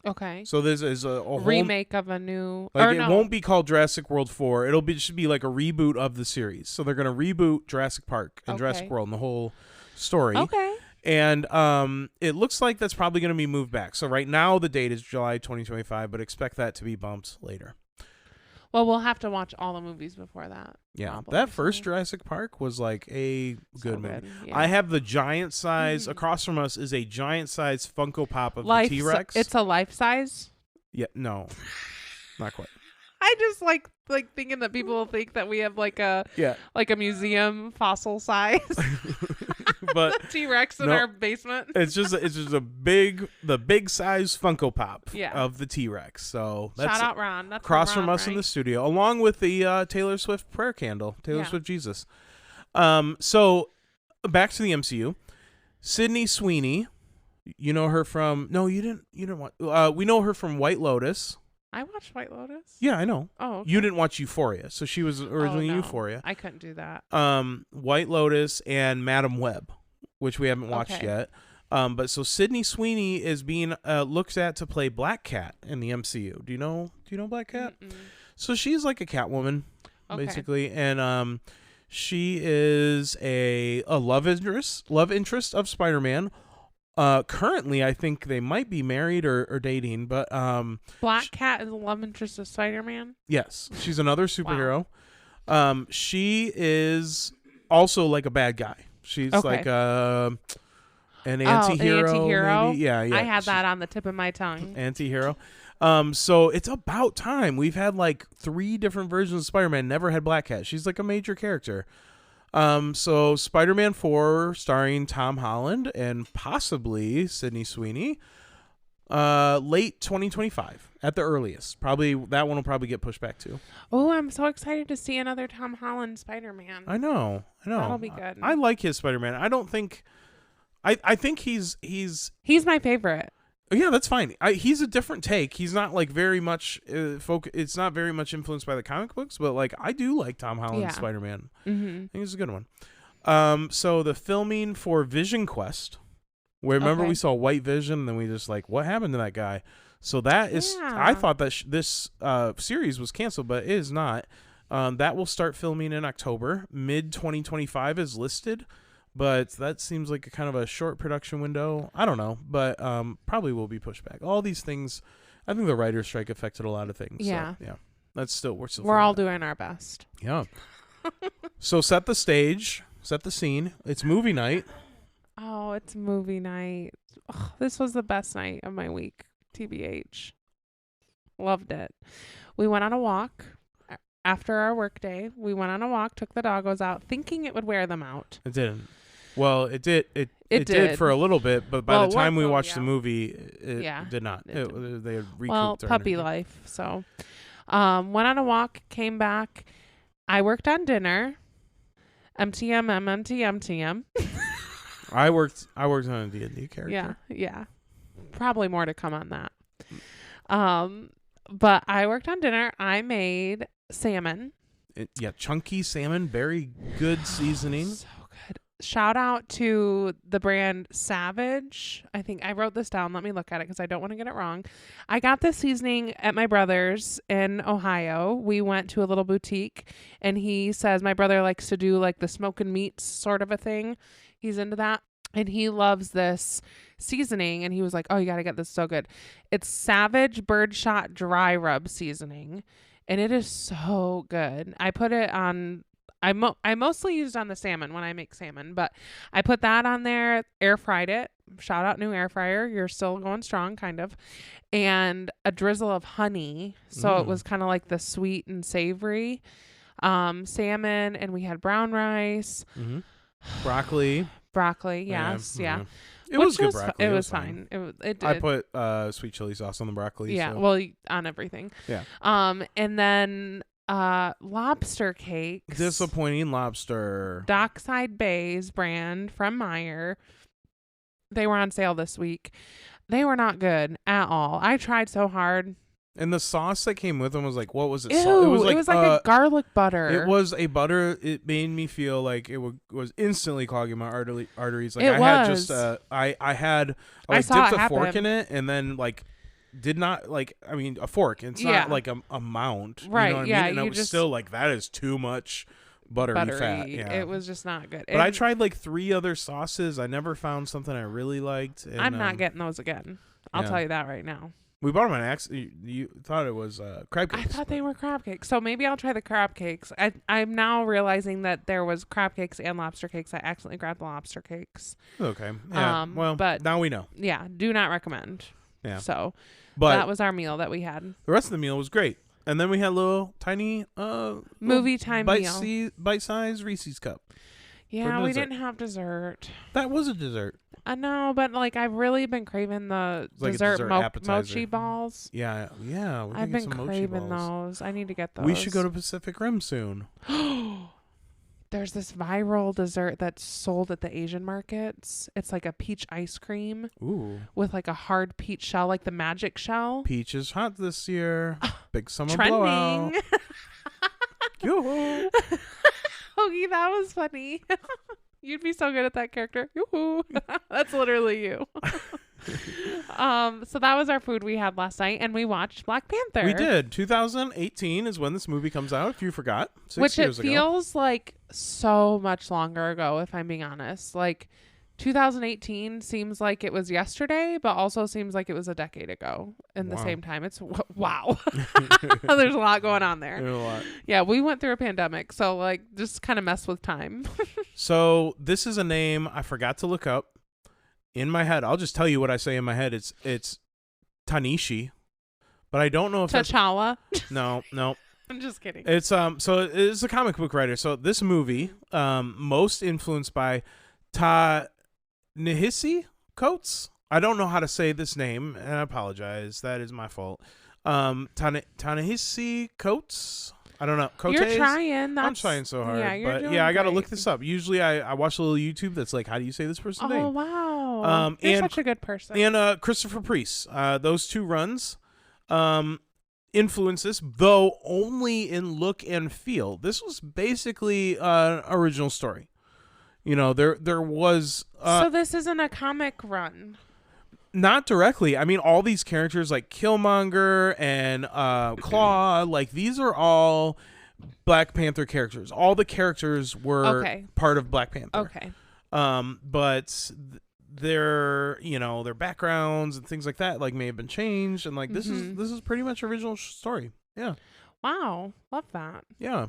Speaker 1: Okay.
Speaker 2: So this is a whole
Speaker 1: remake of a new.
Speaker 2: It won't be called Jurassic World 4. It'll just be like a reboot of the series. So they're gonna reboot Jurassic Park and Jurassic World and the whole story.
Speaker 1: Okay.
Speaker 2: And it looks like that's probably gonna be moved back. So right now the date is July 2025, but expect that to be bumped later.
Speaker 1: Well, we'll have to watch all the movies before that.
Speaker 2: Yeah,
Speaker 1: probably.
Speaker 2: that first Jurassic Park was like a good movie.
Speaker 1: Yeah.
Speaker 2: I have the giant size. Across from us is a giant size Funko Pop of the T-Rex.
Speaker 1: It's a life size?
Speaker 2: Yeah, no, not quite.
Speaker 1: I just like thinking that people will think that we have like a museum fossil size.
Speaker 2: But
Speaker 1: the T-Rex in our basement.
Speaker 2: It's just the big size Funko Pop of the T-Rex. So that's
Speaker 1: shout out Ron. That's
Speaker 2: across from us in the studio, along with the Taylor Swift prayer candle, Swift Jesus. So back to the MCU. Sydney Sweeney, you know her from? No, you didn't. You didn't want. We know her from White Lotus.
Speaker 1: I watched White Lotus.
Speaker 2: Yeah, I know.
Speaker 1: Oh, okay.
Speaker 2: You didn't watch Euphoria, so she was originally
Speaker 1: no.
Speaker 2: Euphoria.
Speaker 1: I couldn't do that.
Speaker 2: White Lotus and Madam Web, which we haven't watched yet. But so Sydney Sweeney is being looks at to play Black Cat in the MCU. Do you know Black Cat?
Speaker 1: Mm-mm.
Speaker 2: So she's like a Catwoman, basically, and she is a love interest of Spider-Man. Currently, I think they might be married or dating, but
Speaker 1: Black Cat is a love interest of Spider-Man.
Speaker 2: yes, she's another superhero. Wow. She is also like a bad guy. She's like an anti-hero.
Speaker 1: An anti-hero?
Speaker 2: Maybe. Yeah.
Speaker 1: I had that on the tip of my tongue.
Speaker 2: Anti-hero. So it's about time. We've had like 3 different versions of Spider-Man. Never had Black Cat. She's like a major character. So Spider-Man 4 starring Tom Holland and possibly Sydney Sweeney, late 2025 at the earliest. Probably that one will probably get pushed back too.
Speaker 1: Oh, I'm so excited to see another Tom Holland Spider-Man.
Speaker 2: I know.
Speaker 1: That'll be good.
Speaker 2: I like his Spider-Man. I don't think, I think he's
Speaker 1: my favorite.
Speaker 2: Yeah, that's fine. He's a different take. He's not like very much it's not very much influenced by the comic books, but like I do like Tom Holland's Spider-Man. Mm-hmm. I think it's a good one. So the filming for Vision Quest, where remember we saw White Vision, and then we just like, what happened to that guy? So that is, I thought that this series was canceled, but it is not. That will start filming in October. Mid 2025 is listed. But that seems like a kind of a short production window. I don't know, but probably will be pushed back. All these things, I think the writer's strike affected a lot of things.
Speaker 1: Yeah.
Speaker 2: So, yeah.
Speaker 1: We're all doing our best.
Speaker 2: Yeah. So set the stage, set the scene. It's movie night.
Speaker 1: Oh, it's movie night. Ugh, this was the best night of my week, TBH. Loved it. We went on a walk. After our work day, we went on a walk, took the doggos out, thinking it would wear them out.
Speaker 2: It didn't. Well, it did. It did for a little bit, but by the time we watched the movie, it did not. They had recouped their
Speaker 1: puppy
Speaker 2: energy.
Speaker 1: life. So, went on a walk, came back. I worked on dinner. MTM.
Speaker 2: I worked on a D&D character.
Speaker 1: Yeah. Probably more to come on that. But I worked on dinner. I made salmon.
Speaker 2: Chunky salmon, very good seasoning.
Speaker 1: So good. Shout out to the brand Savage. I think I wrote this down. Let me look at it because I don't want to get it wrong. I got this seasoning at my brother's in Ohio. We went to a little boutique, and he says my brother likes to do like the smoking meats sort of a thing. He's into that. And he loves this seasoning. And he was like, oh, you got to get this, so good. It's Savage Birdshot Dry Rub Seasoning. And it is so good. I put it on, I mostly used on the salmon when I make salmon. But I put that on there, air fried it. Shout out new air fryer. You're still going strong, kind of. And a drizzle of honey. So it was kind of like the sweet and savory salmon. And we had brown rice.
Speaker 2: Mm-hmm. Broccoli,
Speaker 1: yes, yeah.
Speaker 2: It was good broccoli.
Speaker 1: It was fine. It did.
Speaker 2: I put sweet chili sauce on the broccoli.
Speaker 1: Yeah,
Speaker 2: so.
Speaker 1: well, on everything.
Speaker 2: Yeah.
Speaker 1: And then lobster cakes.
Speaker 2: Disappointing lobster.
Speaker 1: Dockside Bay's brand from Meyer. They were on sale this week. They were not good at all. I tried so hard.
Speaker 2: And the sauce that came with them was like, what was it?
Speaker 1: Ew, it was like a garlic butter.
Speaker 2: It was a butter. It made me feel like it was instantly clogging my arteries. Like
Speaker 1: it
Speaker 2: had
Speaker 1: was.
Speaker 2: just I dipped a fork in it and then like did not like, I mean, a fork. It's not like a mount.
Speaker 1: Right.
Speaker 2: You know what
Speaker 1: yeah.
Speaker 2: I mean? And it was still like, that is too much buttery fat. Yeah.
Speaker 1: It was just not good.
Speaker 2: But I tried like 3 other sauces. I never found something I really liked. And,
Speaker 1: I'm not getting those again. I'll tell you that right now.
Speaker 2: We bought them on accident. You thought it was crab cakes.
Speaker 1: I thought they were crab cakes. So maybe I'll try the crab cakes. I'm now realizing that there was crab cakes and lobster cakes. I accidentally grabbed the lobster cakes.
Speaker 2: Okay. Yeah. But now we know.
Speaker 1: Yeah. Do not recommend.
Speaker 2: Yeah.
Speaker 1: So
Speaker 2: but
Speaker 1: that was our meal that we had.
Speaker 2: The rest of the meal was great. And then we had a little tiny
Speaker 1: movie time meal.
Speaker 2: Bite-sized Reese's cup.
Speaker 1: Yeah, we didn't have dessert.
Speaker 2: That was a dessert.
Speaker 1: I know, but like I've really been craving the dessert mochi balls.
Speaker 2: Yeah.
Speaker 1: I've been craving those. I need to get those.
Speaker 2: We should go to Pacific Rim soon.
Speaker 1: They're there's this viral dessert that's sold at the Asian markets. It's like a peach ice cream.
Speaker 2: Ooh.
Speaker 1: With like a hard peach shell, like the magic shell.
Speaker 2: Peach is hot this year. Big summer
Speaker 1: Trending.
Speaker 2: blowout. Yoo-hoo.
Speaker 1: Hoagie, that was funny. You'd be so good at that character. Yoo-hoo. That's literally you. So that was our food we had last night, and we watched Black Panther.
Speaker 2: We did. 2018 is when this movie comes out, if you forgot. 6 years ago.
Speaker 1: Which it feels like so much longer ago, if I'm being honest. Like 2018 seems like it was yesterday, but also seems like it was a decade ago in the same time. It's wow. There's a lot going on there.
Speaker 2: There's a lot.
Speaker 1: Yeah, we went through a pandemic, so like just kind of mess with time.
Speaker 2: So this is a name I forgot to look up. In my head, I'll just tell you what I say in my head. It's Tanishi, but I don't know if
Speaker 1: T'Challa.
Speaker 2: No.
Speaker 1: I'm just kidding.
Speaker 2: It's so it's a comic book writer. So this movie, most influenced by Ta-Nehisi Coates. I don't know how to say this name, and I apologize. That is my fault. Ta-Nehisi Coates. I don't know. Coates?
Speaker 1: You're trying.
Speaker 2: I'm trying so hard.
Speaker 1: Yeah,
Speaker 2: but I got to look this up. Usually I watch a little YouTube that's like, how do you say this person's name?
Speaker 1: Oh, wow. You're such a good person.
Speaker 2: And Christopher Priest. Those two runs influence this, though only in look and feel. This was basically an original story. You know, there was...
Speaker 1: so this isn't a comic run?
Speaker 2: Not directly. I mean, all these characters like Killmonger and Claw, like these are all Black Panther characters. All the characters were part of Black Panther.
Speaker 1: Okay.
Speaker 2: But their backgrounds and things like that like may have been changed, and like this is pretty much original story. Yeah.
Speaker 1: Wow, love that.
Speaker 2: Yeah.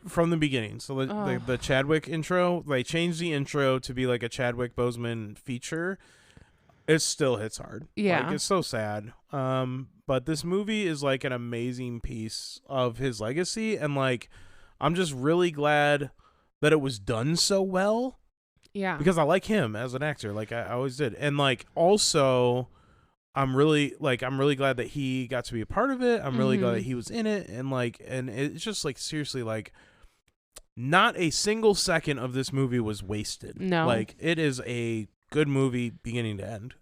Speaker 2: From the beginning. So the Chadwick intro, they changed the intro to be like a Chadwick Boseman feature. It still hits hard.
Speaker 1: Yeah.
Speaker 2: Like, it's so sad. But this movie is like an amazing piece of his legacy, and like I'm just really glad that it was done so well.
Speaker 1: Yeah.
Speaker 2: Because I like him as an actor, like I always did. And like also I'm really glad that he got to be a part of it. I'm really glad that he was in it, and it's just like seriously, like not a single second of this movie was wasted.
Speaker 1: No.
Speaker 2: Like it is a good movie beginning to end.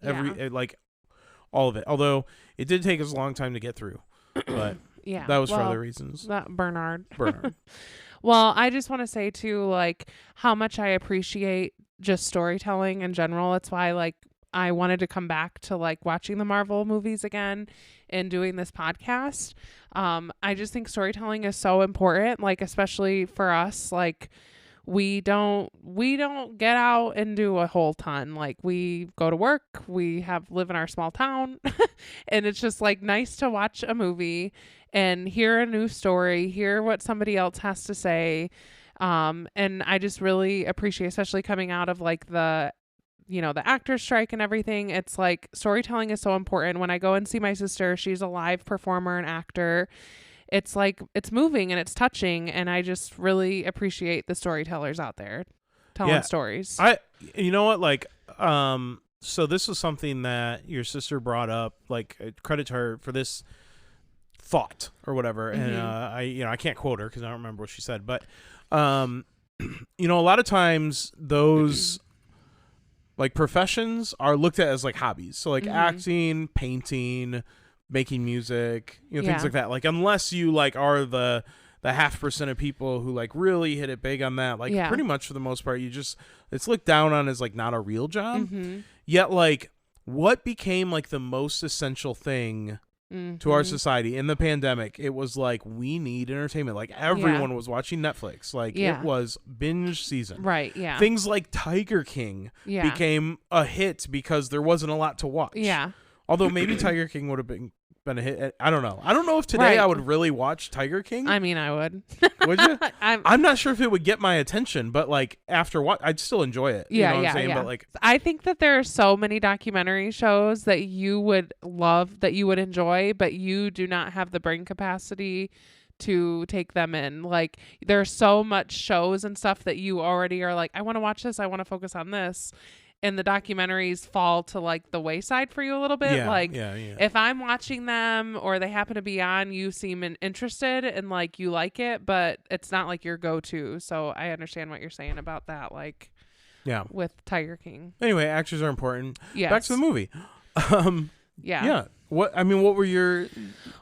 Speaker 2: All of it. Although it did take us a long time to get through. But
Speaker 1: yeah.
Speaker 2: That was for other reasons.
Speaker 1: Bernard. Well, I just want to say too, like how much I appreciate just storytelling in general. It's why like I wanted to come back to like watching the Marvel movies again and doing this podcast. I just think storytelling is so important, like especially for us, like we don't get out and do a whole ton. Like we go to work, we live in our small town and it's just like nice to watch a movie and hear a new story, hear what somebody else has to say. And I just really appreciate, especially coming out of like the actors strike and everything. It's like storytelling is so important. When I go and see my sister, she's a live performer and actor. It's like, it's moving and it's touching. And I just really appreciate the storytellers out there telling stories.
Speaker 2: You know what? Like, so this was something that your sister brought up, like credit to her for this thought or whatever. And, I can't quote her cause I don't remember what she said, but, a lot of times those, like professions are looked at as like hobbies. So like acting, painting, making music, things like that. Like unless you like are the 0.5% of people who like really hit it big on that, like pretty much for the most part, it's looked down on as like not a real job. Yet like what became like the most essential thing to our society in the pandemic, it was like we need entertainment. Like everyone was watching Netflix. Like it was binge season.
Speaker 1: Right. Yeah.
Speaker 2: Things like Tiger King became a hit because there wasn't a lot to watch.
Speaker 1: Yeah.
Speaker 2: Although maybe Tiger King would have been a hit. I don't know. I don't know if today I would really watch Tiger King.
Speaker 1: I mean, I would.
Speaker 2: Would you? I'm not sure if it would get my attention, but like after what, I'd still enjoy it. You know what I'm saying? But like,
Speaker 1: I think that there are so many documentary shows that you would love, that you would enjoy, but you do not have the brain capacity to take them in. Like there's so much shows and stuff that you already are like, I want to watch this. I want to focus on this. and the documentaries fall to like the wayside for you a little bit. Like if I'm watching them or they happen to be on, you seem interested and like you like it, but it's not like your go-to. So I understand what you're saying about that. Like, with Tiger King.
Speaker 2: Anyway, actors are important.
Speaker 1: Yes.
Speaker 2: Back to the movie.
Speaker 1: Yeah.
Speaker 2: What were your...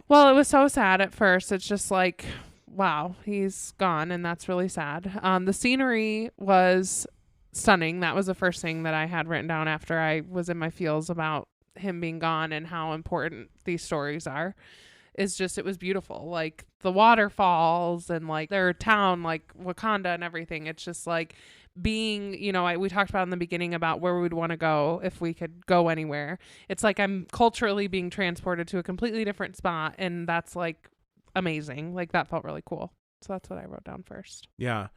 Speaker 1: Well, it was so sad at first. It's just like, wow, he's gone, and that's really sad. The scenery was stunning. That was the first thing that I had written down after I was in my feels about him being gone and how important these stories are. Is just, it was beautiful. Like the waterfalls and like their town, like Wakanda and everything. It's just like being, we talked about in the beginning about where we'd want to go if we could go anywhere. It's like I'm culturally being transported to a completely different spot, and that's like amazing. Like that felt really cool. So that's what I wrote down first.
Speaker 2: Yeah.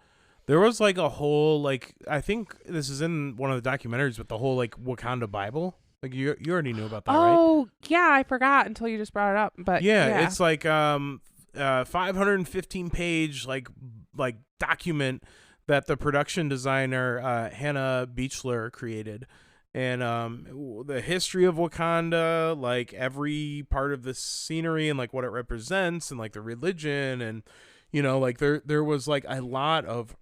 Speaker 2: There was like a whole, like, I think this is in one of the documentaries with the whole like Wakanda Bible. Like you already knew about that, right?
Speaker 1: Oh, yeah, I forgot until you just brought it up. But yeah.
Speaker 2: It's like 515 page like document that the production designer Hannah Beachler created, and the history of Wakanda, like every part of the scenery and like what it represents, and like the religion, and like there was like a lot of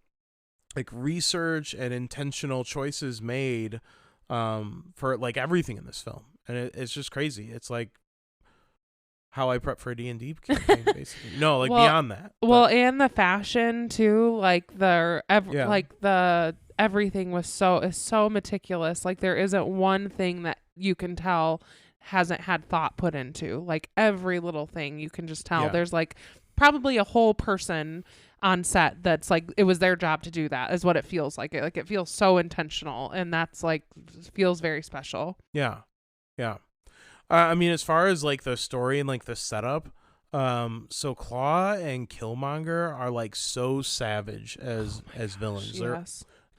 Speaker 2: like research and intentional choices made for like everything in this film, and it's just crazy. It's like how I prep for a D&D campaign, basically. No, like beyond that.
Speaker 1: Well, and the fashion too, like the everything is so meticulous. Like there isn't one thing that you can tell hasn't had thought put into. Like every little thing you can just tell. There's like probably a whole person on set that's like it was their job to do that, is what it feels like. It feels so intentional, and that's like feels very special.
Speaker 2: Yeah. I mean, as far as like the story and like the setup, so Claw and Killmonger are like so savage as villains.
Speaker 1: Yes.
Speaker 2: They're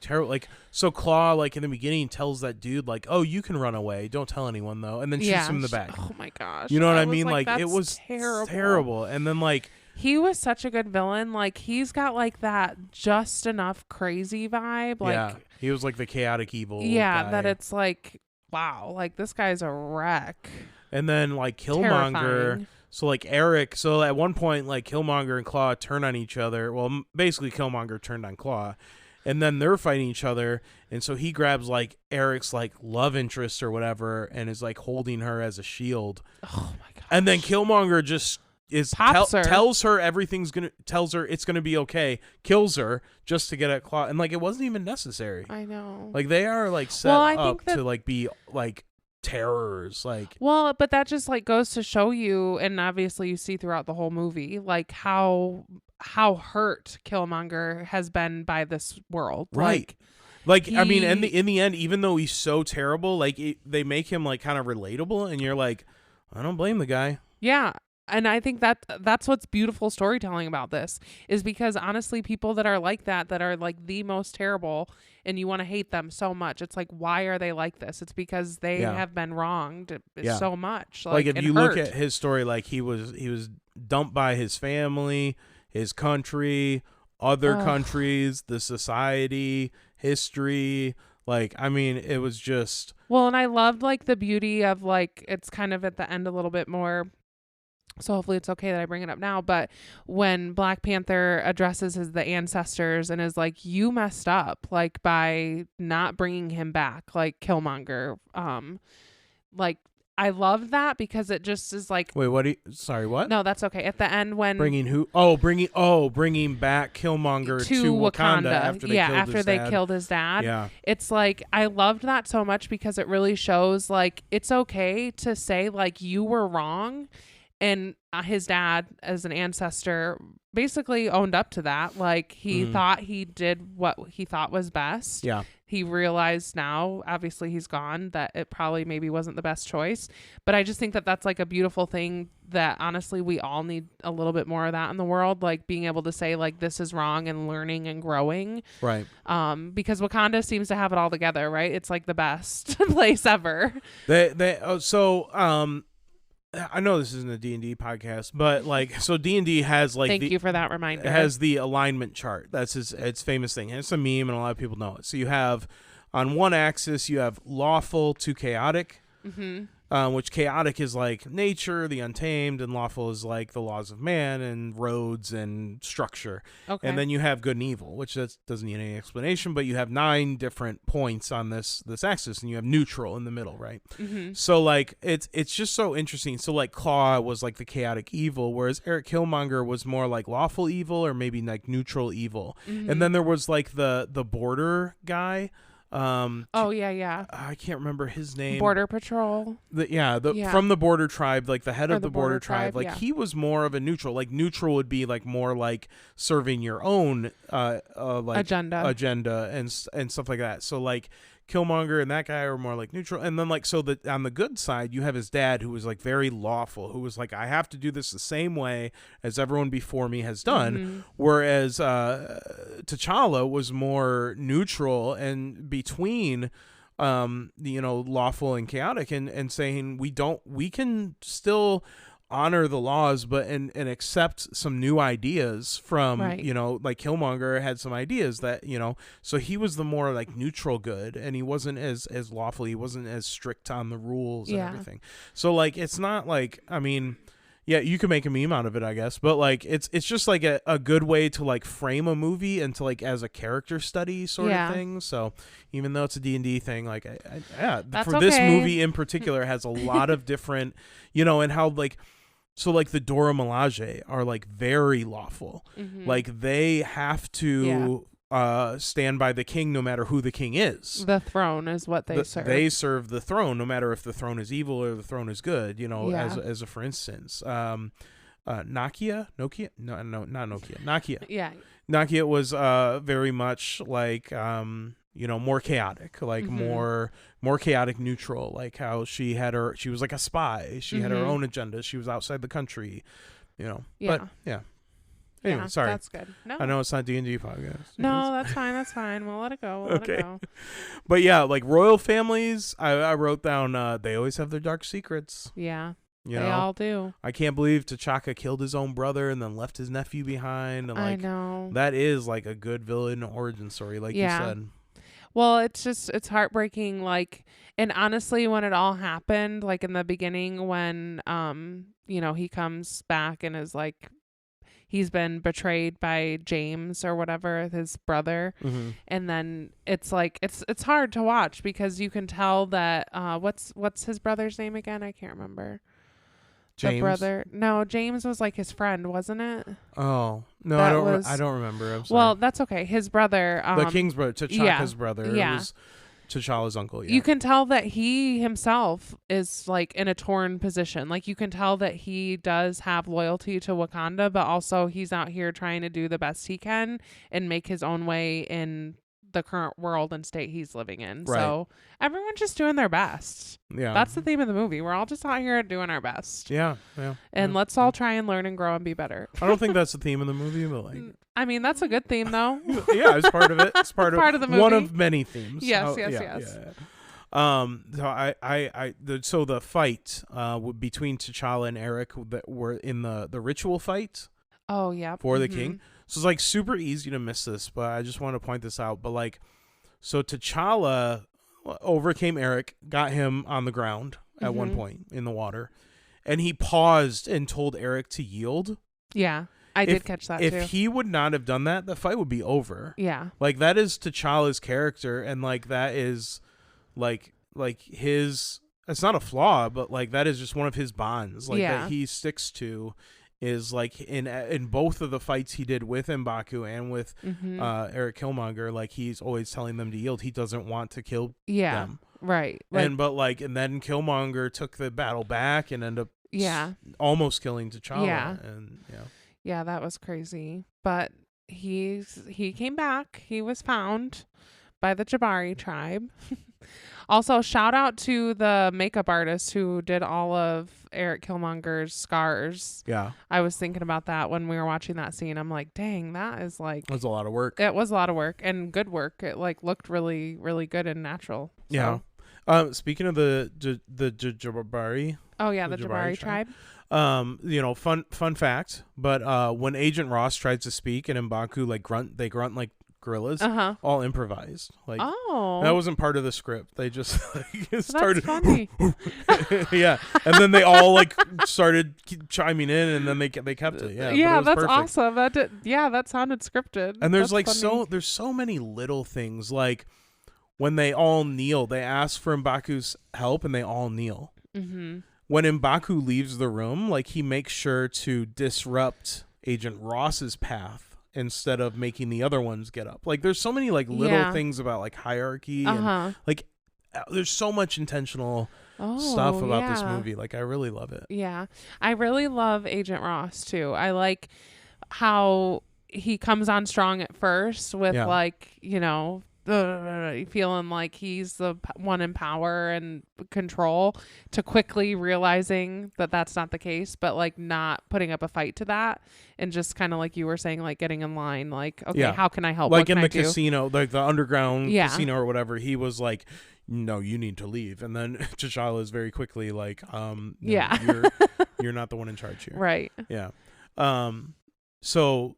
Speaker 2: terrible. Like, so Claw, like in the beginning, tells that dude like, "Oh, you can run away. Don't tell anyone though," and then shoots him in the back.
Speaker 1: Oh my gosh.
Speaker 2: You know what I mean? Like it was
Speaker 1: terrible.
Speaker 2: And then like
Speaker 1: he was such a good villain. Like he's got like that just enough crazy vibe. Like
Speaker 2: he was like the chaotic evil.
Speaker 1: Yeah,
Speaker 2: guy.
Speaker 1: that it's like, wow, like this guy's a wreck.
Speaker 2: And then like Killmonger,
Speaker 1: terrifying.
Speaker 2: So like Eric, so at one point like Killmonger and Claw turn on each other. Well, basically Killmonger turned on Claw, and then they're fighting each other. And so he grabs like Eric's like love interest or whatever, and is like holding her as a shield.
Speaker 1: Oh my god!
Speaker 2: And then Killmonger just tells her it's gonna be okay, kills her just to get at Claw, and like it wasn't even necessary.
Speaker 1: I know.
Speaker 2: Like they are like set up to like be like terrors, like.
Speaker 1: Well, but that just like goes to show you, and obviously you see throughout the whole movie, like how hurt Killmonger has been by this world,
Speaker 2: right? Like I mean, in the end, even though he's so terrible, like they make him like kind of relatable, and you're like, I don't blame the guy.
Speaker 1: Yeah. And I think that's what's beautiful storytelling about this, is because honestly, people that are like that are like the most terrible, and you want to hate them so much. It's like, why are they like this? It's because they have been wronged so much.
Speaker 2: Like if you look at his story, like he was dumped by his family, his country, other countries, the society, history. Like, I mean, it was just.
Speaker 1: Well, and I loved like the beauty of like, it's kind of at the end a little bit more. So hopefully it's okay that I bring it up now. But when Black Panther addresses the ancestors and is like, you messed up, like by not bringing him back, like Killmonger. Like I love that because it just is like.
Speaker 2: Wait, sorry, what?
Speaker 1: No, that's okay. At the end when.
Speaker 2: Bringing back Killmonger to Wakanda after they
Speaker 1: killed his dad.
Speaker 2: Yeah.
Speaker 1: It's like, I loved that so much because it really shows like, it's okay to say like you were wrong. And his dad, as an ancestor, basically owned up to that. Like, he thought he did what he thought was best.
Speaker 2: Yeah.
Speaker 1: He realized now, obviously he's gone, that it probably maybe wasn't the best choice. But I just think that that's like a beautiful thing that honestly we all need a little bit more of that in the world. Like being able to say like, this is wrong, and learning and growing.
Speaker 2: Right.
Speaker 1: Because Wakanda seems to have it all together, right? It's like the best place ever.
Speaker 2: I know this isn't a D&D podcast, but like, so D&D has like.
Speaker 1: Thank you for that reminder.
Speaker 2: It has the alignment chart. That's its famous thing. And it's a meme, and a lot of people know it. So you have on one axis you have lawful to chaotic, which chaotic is like nature, the untamed, and lawful is like the laws of man and roads and structure.
Speaker 1: Okay.
Speaker 2: And then you have good and evil, which doesn't need any explanation, but you have 9 different points on this axis, and you have neutral in the middle, right? So like it's just so interesting. So like Claw was like the chaotic evil, whereas Eric Killmonger was more like lawful evil or maybe like neutral evil. And then there was like the border guy. I can't remember his name.
Speaker 1: Border Patrol.
Speaker 2: From the border tribe, like the head of the border tribe, like
Speaker 1: yeah.
Speaker 2: he was more of a neutral. Like neutral would be like more like serving your own like agenda and stuff like that. So like Killmonger and that guy are more like neutral, and then like so that on the good side you have his dad who was like very lawful, who was like, I have to do this the same way as everyone before me has done, whereas T'Challa was more neutral and between lawful and chaotic, and saying we can still honor the laws but and accept some new ideas from like Killmonger had some ideas that so he was the more like neutral good, and he wasn't as lawful, he wasn't as strict on the rules and everything. So like it's not like, I mean, yeah, you can make a meme out of it, I guess, but like it's just like a good way to like frame a movie and to like as a character study sort of thing. So even though it's a D&D thing, like this movie in particular has a lot of different and how like, so like the Dora Milaje are like very lawful. Like they have to stand by the king no matter who the king is.
Speaker 1: The throne is what they serve. They
Speaker 2: serve the throne no matter if the throne is evil or the throne is good, as a for instance. Nokia? No, not Nokia. Nokia.
Speaker 1: Yeah.
Speaker 2: Nokia was very much like more chaotic, like more chaotic neutral, like how she was like a spy. She had her own agenda. She was outside the country, But yeah. Anyway, sorry.
Speaker 1: That's good. No.
Speaker 2: I know it's not D&D podcast.
Speaker 1: No, that's fine. That's fine. We'll let it go. Let it go.
Speaker 2: But yeah, like royal families, I wrote down they always have their dark secrets.
Speaker 1: Yeah. They all do.
Speaker 2: I can't believe T'Chaka killed his own brother and then left his nephew behind. And, like,
Speaker 1: I know.
Speaker 2: That is like a good villain origin story, like you said.
Speaker 1: Well, it's heartbreaking. Like, and honestly, when it all happened, like in the beginning, when he comes back and is like, he's been betrayed by James or whatever, his brother, and then it's like it's hard to watch because you can tell that what's his brother's name again? I can't remember.
Speaker 2: James?
Speaker 1: The brother. No, James was like his friend, wasn't it?
Speaker 2: Oh no, I don't remember. I'm sorry.
Speaker 1: Well, that's okay. His brother,
Speaker 2: the king's brother, T'Chaka's brother, was T'Challa's uncle. Yeah.
Speaker 1: You can tell that he himself is like in a torn position. Like you can tell that he does have loyalty to Wakanda, but also he's out here trying to do the best he can and make his own way in the current world and state he's living in. Right. So everyone's just doing their best. Yeah. That's the theme of the movie. We're all just out here doing our best.
Speaker 2: Yeah.
Speaker 1: And let's all try and learn and grow and be better.
Speaker 2: I don't think that's the theme of the movie, but like
Speaker 1: I mean, that's a good theme though.
Speaker 2: Yeah, it's part of it. It's part of the movie. One of many themes.
Speaker 1: Yes.
Speaker 2: So the fight between T'Challa and Eric that were in the ritual fight.
Speaker 1: Oh yeah.
Speaker 2: For the king. So it's like super easy to miss this, but I just want to point this out. But like, so T'Challa overcame Eric, got him on the ground at one point in the water, and he paused and told Eric to yield.
Speaker 1: Yeah, I did catch that too.
Speaker 2: If he would not have done that, the fight would be over.
Speaker 1: Yeah.
Speaker 2: Like that is T'Challa's character, and like that is like his, it's not a flaw, but like that is just one of his bonds, like that he sticks to. Is like in both of the fights he did with M'Baku and with Eric Killmonger, like he's always telling them to yield. He doesn't want to kill them.
Speaker 1: Right.
Speaker 2: And then Killmonger took the battle back and ended up almost killing T'Challa.
Speaker 1: Yeah, that was crazy. But he came back. He was found by the Jabari tribe. Also, shout out to the makeup artist who did all of Eric Killmonger's scars. Yeah. I was thinking about that when we were watching that scene. I'm like, dang, that is like...
Speaker 2: It was a lot of work.
Speaker 1: It was a lot of work and good work. It like looked really, really good and natural. So.
Speaker 2: Yeah. Speaking of the Jabari...
Speaker 1: Oh, yeah, the Jabari tribe.
Speaker 2: Fun fact, but when Agent Ross tries to speak and M'Baku grunt gorillas,
Speaker 1: Uh-huh.
Speaker 2: all improvised. Like
Speaker 1: Oh.
Speaker 2: that wasn't part of the script. They just like, started.
Speaker 1: That's funny.
Speaker 2: Yeah, and then they all like started chiming in, and then they kept it. Yeah,
Speaker 1: Yeah,
Speaker 2: but it was
Speaker 1: that's
Speaker 2: perfect.
Speaker 1: awesome. That sounded scripted.
Speaker 2: And there's
Speaker 1: that's funny.
Speaker 2: there's so many little things, like when they all kneel, they ask for M'Baku's help, and they all kneel.
Speaker 1: Mm-hmm.
Speaker 2: When M'Baku leaves the room, like he makes sure to disrupt Agent Ross's path instead of making the other ones get up. Like there's so many like little things about like hierarchy and like there's so much intentional stuff about this movie. Like I really love it.
Speaker 1: Yeah. I really love Agent Ross too. I like how he comes on strong at first with like, you know, feeling like he's the one in power and control, to quickly realizing that that's not the case, but like not putting up a fight to that, and just kind of like you were saying, like getting in line, like, okay, how can I help?
Speaker 2: Like in the casino, like the underground casino or whatever, he was like, no, you need to leave. And then T'Challa is very quickly like, no, you're not the one in charge here.
Speaker 1: Right.
Speaker 2: Yeah. So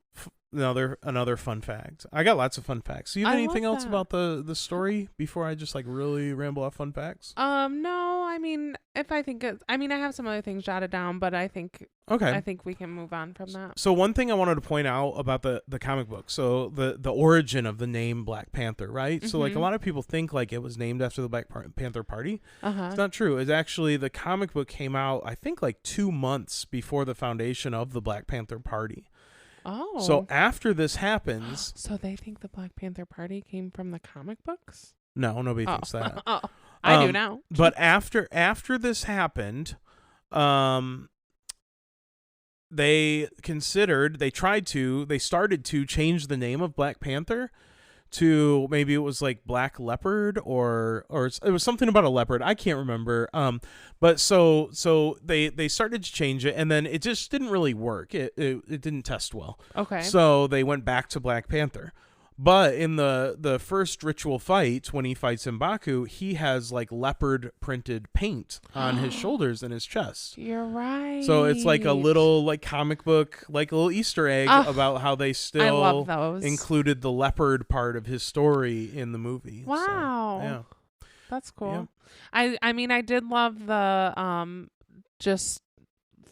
Speaker 2: another fun fact. I got lots of fun facts. Do you have anything else about the story before I just like really ramble off fun facts?
Speaker 1: No, I mean, if I think I have some other things jotted down, but I think we can move on from that.
Speaker 2: So one thing I wanted to point out about the comic book, so the origin of the name Black Panther, right? So like a lot of people think like it was named after the Black Panther Party. It's not true. It's actually, the comic book came out, I think, like 2 months before the foundation of the Black Panther Party.
Speaker 1: Oh.
Speaker 2: So after this happens...
Speaker 1: So they think the Black Panther Party came from the comic books?
Speaker 2: No, nobody thinks that.
Speaker 1: I do now.
Speaker 2: But after this happened, they started to change the name of Black Panther to, maybe it was like Black Leopard or it was something about a leopard. I can't remember. But so they started to change it, and then it just didn't really work. It didn't test well.
Speaker 1: Okay.
Speaker 2: So they went back to Black Panther. But in the first ritual fight, when he fights M'Baku, he has like leopard printed paint on his shoulders and his chest.
Speaker 1: You're right.
Speaker 2: So it's like a little like comic book, like a little Easter egg about how they still included the leopard part of his story in the movie.
Speaker 1: Wow.
Speaker 2: So, yeah.
Speaker 1: That's cool. Yeah. I mean, I did love the just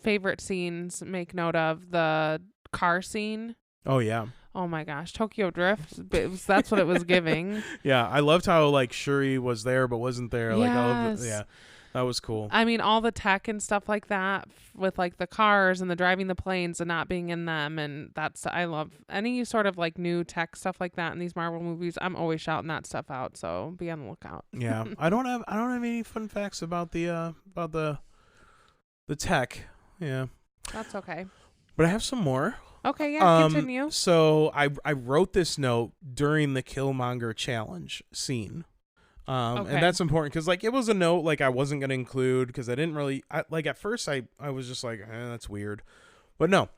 Speaker 1: favorite scenes, make note of the car scene.
Speaker 2: Oh yeah.
Speaker 1: Oh my gosh, Tokyo Drift. That's what it was giving.
Speaker 2: Yeah, I loved how like Shuri was there but wasn't there.
Speaker 1: Yes.
Speaker 2: Like I love that was cool.
Speaker 1: I mean, all the tech and stuff like that with like the cars and the driving the planes and not being in them, and I love any sort of like new tech stuff like that in these Marvel movies. I'm always shouting that stuff out, so be on the lookout.
Speaker 2: Yeah, I don't have any fun facts about the tech. Yeah,
Speaker 1: that's okay.
Speaker 2: But I have some more.
Speaker 1: Okay, yeah, continue.
Speaker 2: So I wrote this note during the Killmonger challenge scene. And that's important because like it was a note like I wasn't going to include because I didn't really like at first I was just like that's weird. But no.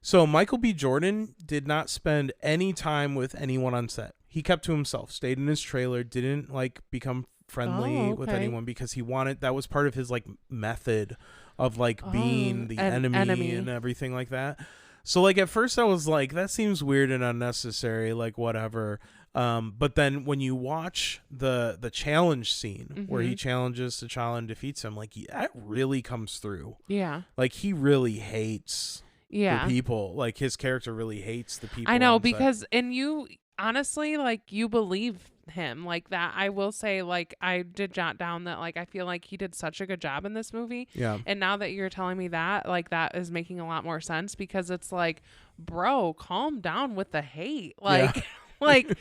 Speaker 2: So Michael B. Jordan did not spend any time with anyone on set. He kept to himself, stayed in his trailer, didn't like become friendly with anyone because that was part of his like method of like being the enemy and everything like that. So like at first I was like, that seems weird and unnecessary, like whatever. But then when you watch the challenge scene where he challenges T'Challa and defeats him, like that really comes through. Yeah. Like he really hates the people. Like his character really hates the people.
Speaker 1: I know because and you honestly like you believe him like that. I will say like I did jot down that like I feel like he did such a good job in this movie. Yeah. And now that you're telling me that, like that is making a lot more sense because it's like, bro, calm down with the hate. Like like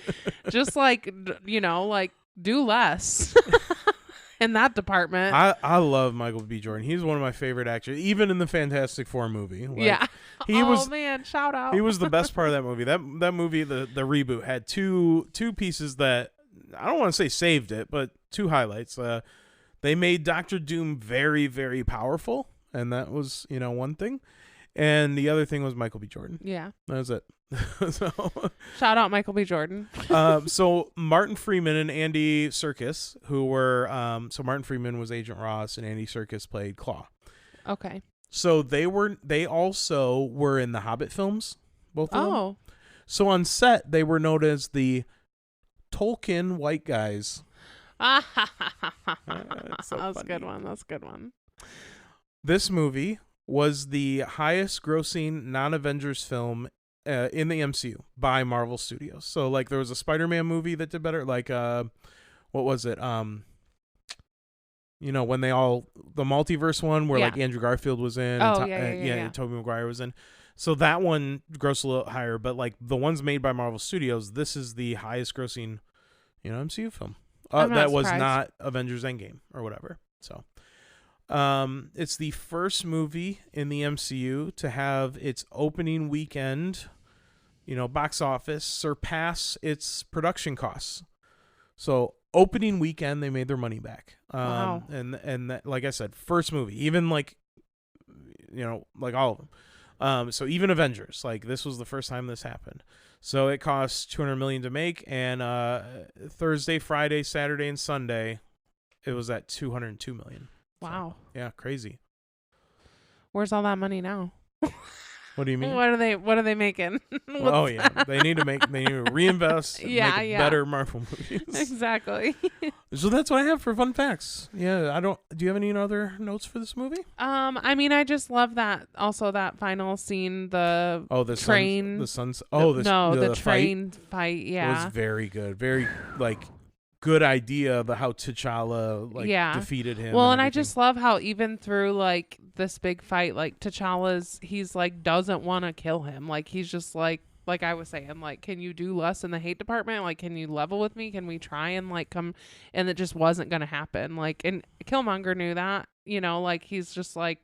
Speaker 1: just like you know, like do less. In that department.
Speaker 2: I love Michael B. Jordan. He's one of my favorite actors, even in the Fantastic Four movie. Like,
Speaker 1: man, shout out.
Speaker 2: He was the best part of that movie. That movie, the reboot, had two pieces that I don't want to say saved it, but two highlights. They made Dr. Doom very, very powerful, and that was, one thing. And the other thing was Michael B. Jordan. Yeah. That was it.
Speaker 1: So, shout out Michael B. Jordan.
Speaker 2: So Martin Freeman and Andy Serkis, who were so Martin Freeman was Agent Ross and Andy Serkis played Claw. Okay. So they also were in the Hobbit films, both of them. So on set, they were known as the Tolkien white guys.
Speaker 1: That's
Speaker 2: so
Speaker 1: a
Speaker 2: funny.
Speaker 1: good one. That's a good one.
Speaker 2: This movie was the highest grossing non-Avengers film in the MCU by Marvel Studios. So like there was a Spider-Man movie that did better. Like what was it? You know, when the multiverse one where like Andrew Garfield was in.
Speaker 1: Oh,
Speaker 2: and Tobey Maguire was in. So that one grossed a little higher, but like the ones made by Marvel Studios, this is the highest grossing, MCU film. That was not Avengers Endgame or whatever. So it's the first movie in the MCU to have its opening weekend, box office surpass its production costs. So opening weekend, they made their money back.
Speaker 1: Wow.
Speaker 2: And that, like I said, first movie, even like, like all of them. So even Avengers, like this was the first time this happened. So it cost $200 million to make, and Thursday, Friday, Saturday, and Sunday, it was at $202 million.
Speaker 1: Wow.
Speaker 2: So, yeah, crazy.
Speaker 1: Where's all that money now?
Speaker 2: What do you mean?
Speaker 1: What are they making?
Speaker 2: They need to reinvest and make better Marvel movies.
Speaker 1: Exactly.
Speaker 2: So that's what I have for fun facts. Yeah, do you have any other notes for this movie?
Speaker 1: I mean, I just love that final scene, the train.
Speaker 2: The
Speaker 1: train fight,
Speaker 2: It was very good. Very good idea about how T'Challa defeated him.
Speaker 1: Well, and I just love how even through this big fight, he's doesn't want to kill him. He's just like I was saying, can you do less in the hate department? Can you level with me? Can we try and come? And it just wasn't going to happen. And Killmonger knew that, he's just and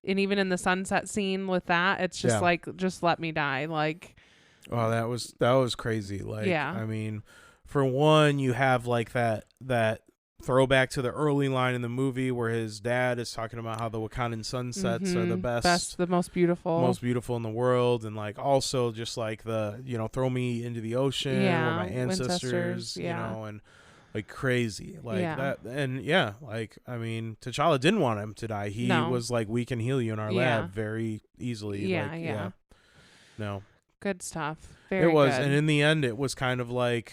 Speaker 1: even in the sunset scene with that, it's just just let me die.
Speaker 2: Oh, that was crazy. I mean, for one, you have that throwback to the early line in the movie where his dad is talking about how the Wakandan sunsets are the best,
Speaker 1: the most beautiful
Speaker 2: in the world, and also just the throw me into the ocean with my ancestors, and crazy that, and I mean, T'Challa didn't want him to die. He was we can heal you in our lab very easily. No,
Speaker 1: good stuff. Very
Speaker 2: it was,
Speaker 1: good.
Speaker 2: and in the end, it was kind of T'Challa,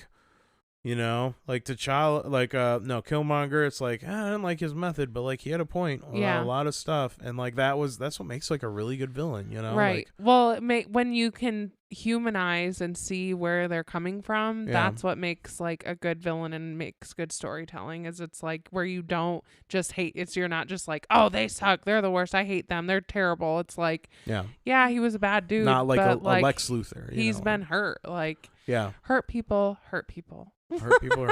Speaker 2: Killmonger, it's I didn't like his method, but he had a point about a lot of stuff, and that's what makes a really good villain,
Speaker 1: right. Well, when you can humanize and see where they're coming from, that's what makes a good villain and makes good storytelling. Is it's where you don't just hate, you're not just oh, they suck, they're the worst, I hate them, they're terrible. It's he was a bad dude,
Speaker 2: not
Speaker 1: but
Speaker 2: a Lex Luthor,
Speaker 1: he's been hurt, hurt people.
Speaker 2: Hurt people.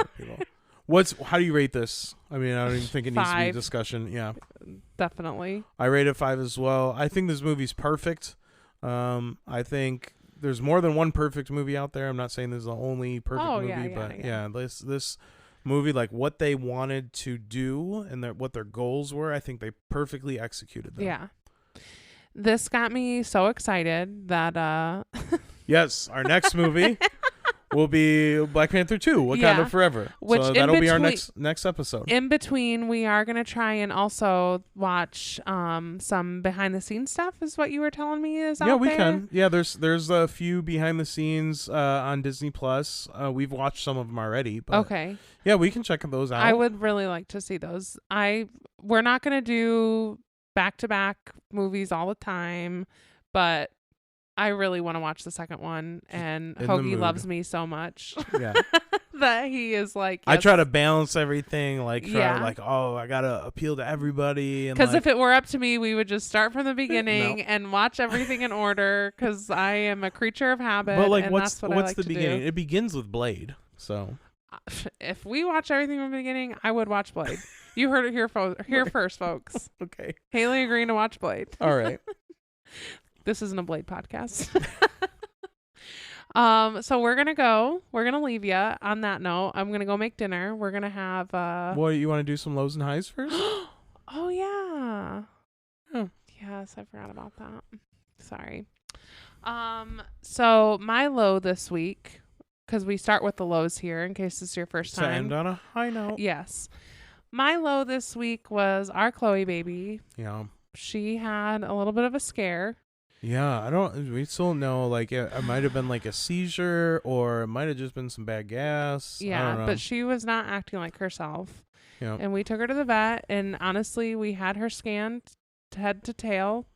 Speaker 2: How do you rate this? I mean, I don't even think it needs to be a discussion. Yeah,
Speaker 1: definitely.
Speaker 2: I rate it 5 as well. I think this movie's perfect. I think there's more than one perfect movie out there. I'm not saying this is the only perfect movie, but this movie, what they wanted to do and what their goals were, I think they perfectly executed them.
Speaker 1: Yeah. This got me so excited that
Speaker 2: yes, our next movie will be Black Panther 2, Wakanda Forever.
Speaker 1: Which
Speaker 2: so that'll be our next episode.
Speaker 1: In between, we are going to try and also watch some behind the scenes stuff, is what you were telling me is out there.
Speaker 2: Yeah, we can. Yeah, there's a few behind the scenes on Disney Plus. We've watched some of them already. But
Speaker 1: okay.
Speaker 2: Yeah, we can check those out.
Speaker 1: I would really like to see those. We're not going to do back-to-back movies all the time, but I really want to watch the second one, and Hoagie loves me so much that he is yes.
Speaker 2: I try to balance everything, I gotta appeal to everybody.
Speaker 1: Because if it were up to me, we would just start from the beginning and watch everything in order. Because I am a creature of habit. But what's
Speaker 2: the beginning? It begins with Blade. So
Speaker 1: if we watch everything from the beginning, I would watch Blade. You heard it here first, folks.
Speaker 2: Okay.
Speaker 1: Haley agreeing to watch Blade.
Speaker 2: All right.
Speaker 1: This isn't a Blade podcast. So we're gonna leave you on that note. I'm gonna go make dinner. We're gonna have
Speaker 2: What, you want to do some lows and highs first?
Speaker 1: Oh yeah. Oh yes, I forgot about that. Sorry. So my low this week, because we start with the lows here in case this is your first time.
Speaker 2: End on a high note.
Speaker 1: Yes. My low this week was our Chloe baby.
Speaker 2: Yeah.
Speaker 1: She had a little bit of a scare.
Speaker 2: Yeah, we still don't know, like, it might have been like a seizure, or it might have just been some bad gas. I
Speaker 1: Yeah,
Speaker 2: don't know.
Speaker 1: but she was not acting like herself.
Speaker 2: Yeah.
Speaker 1: And we took her to the vet, and honestly, we had her scanned head to tail.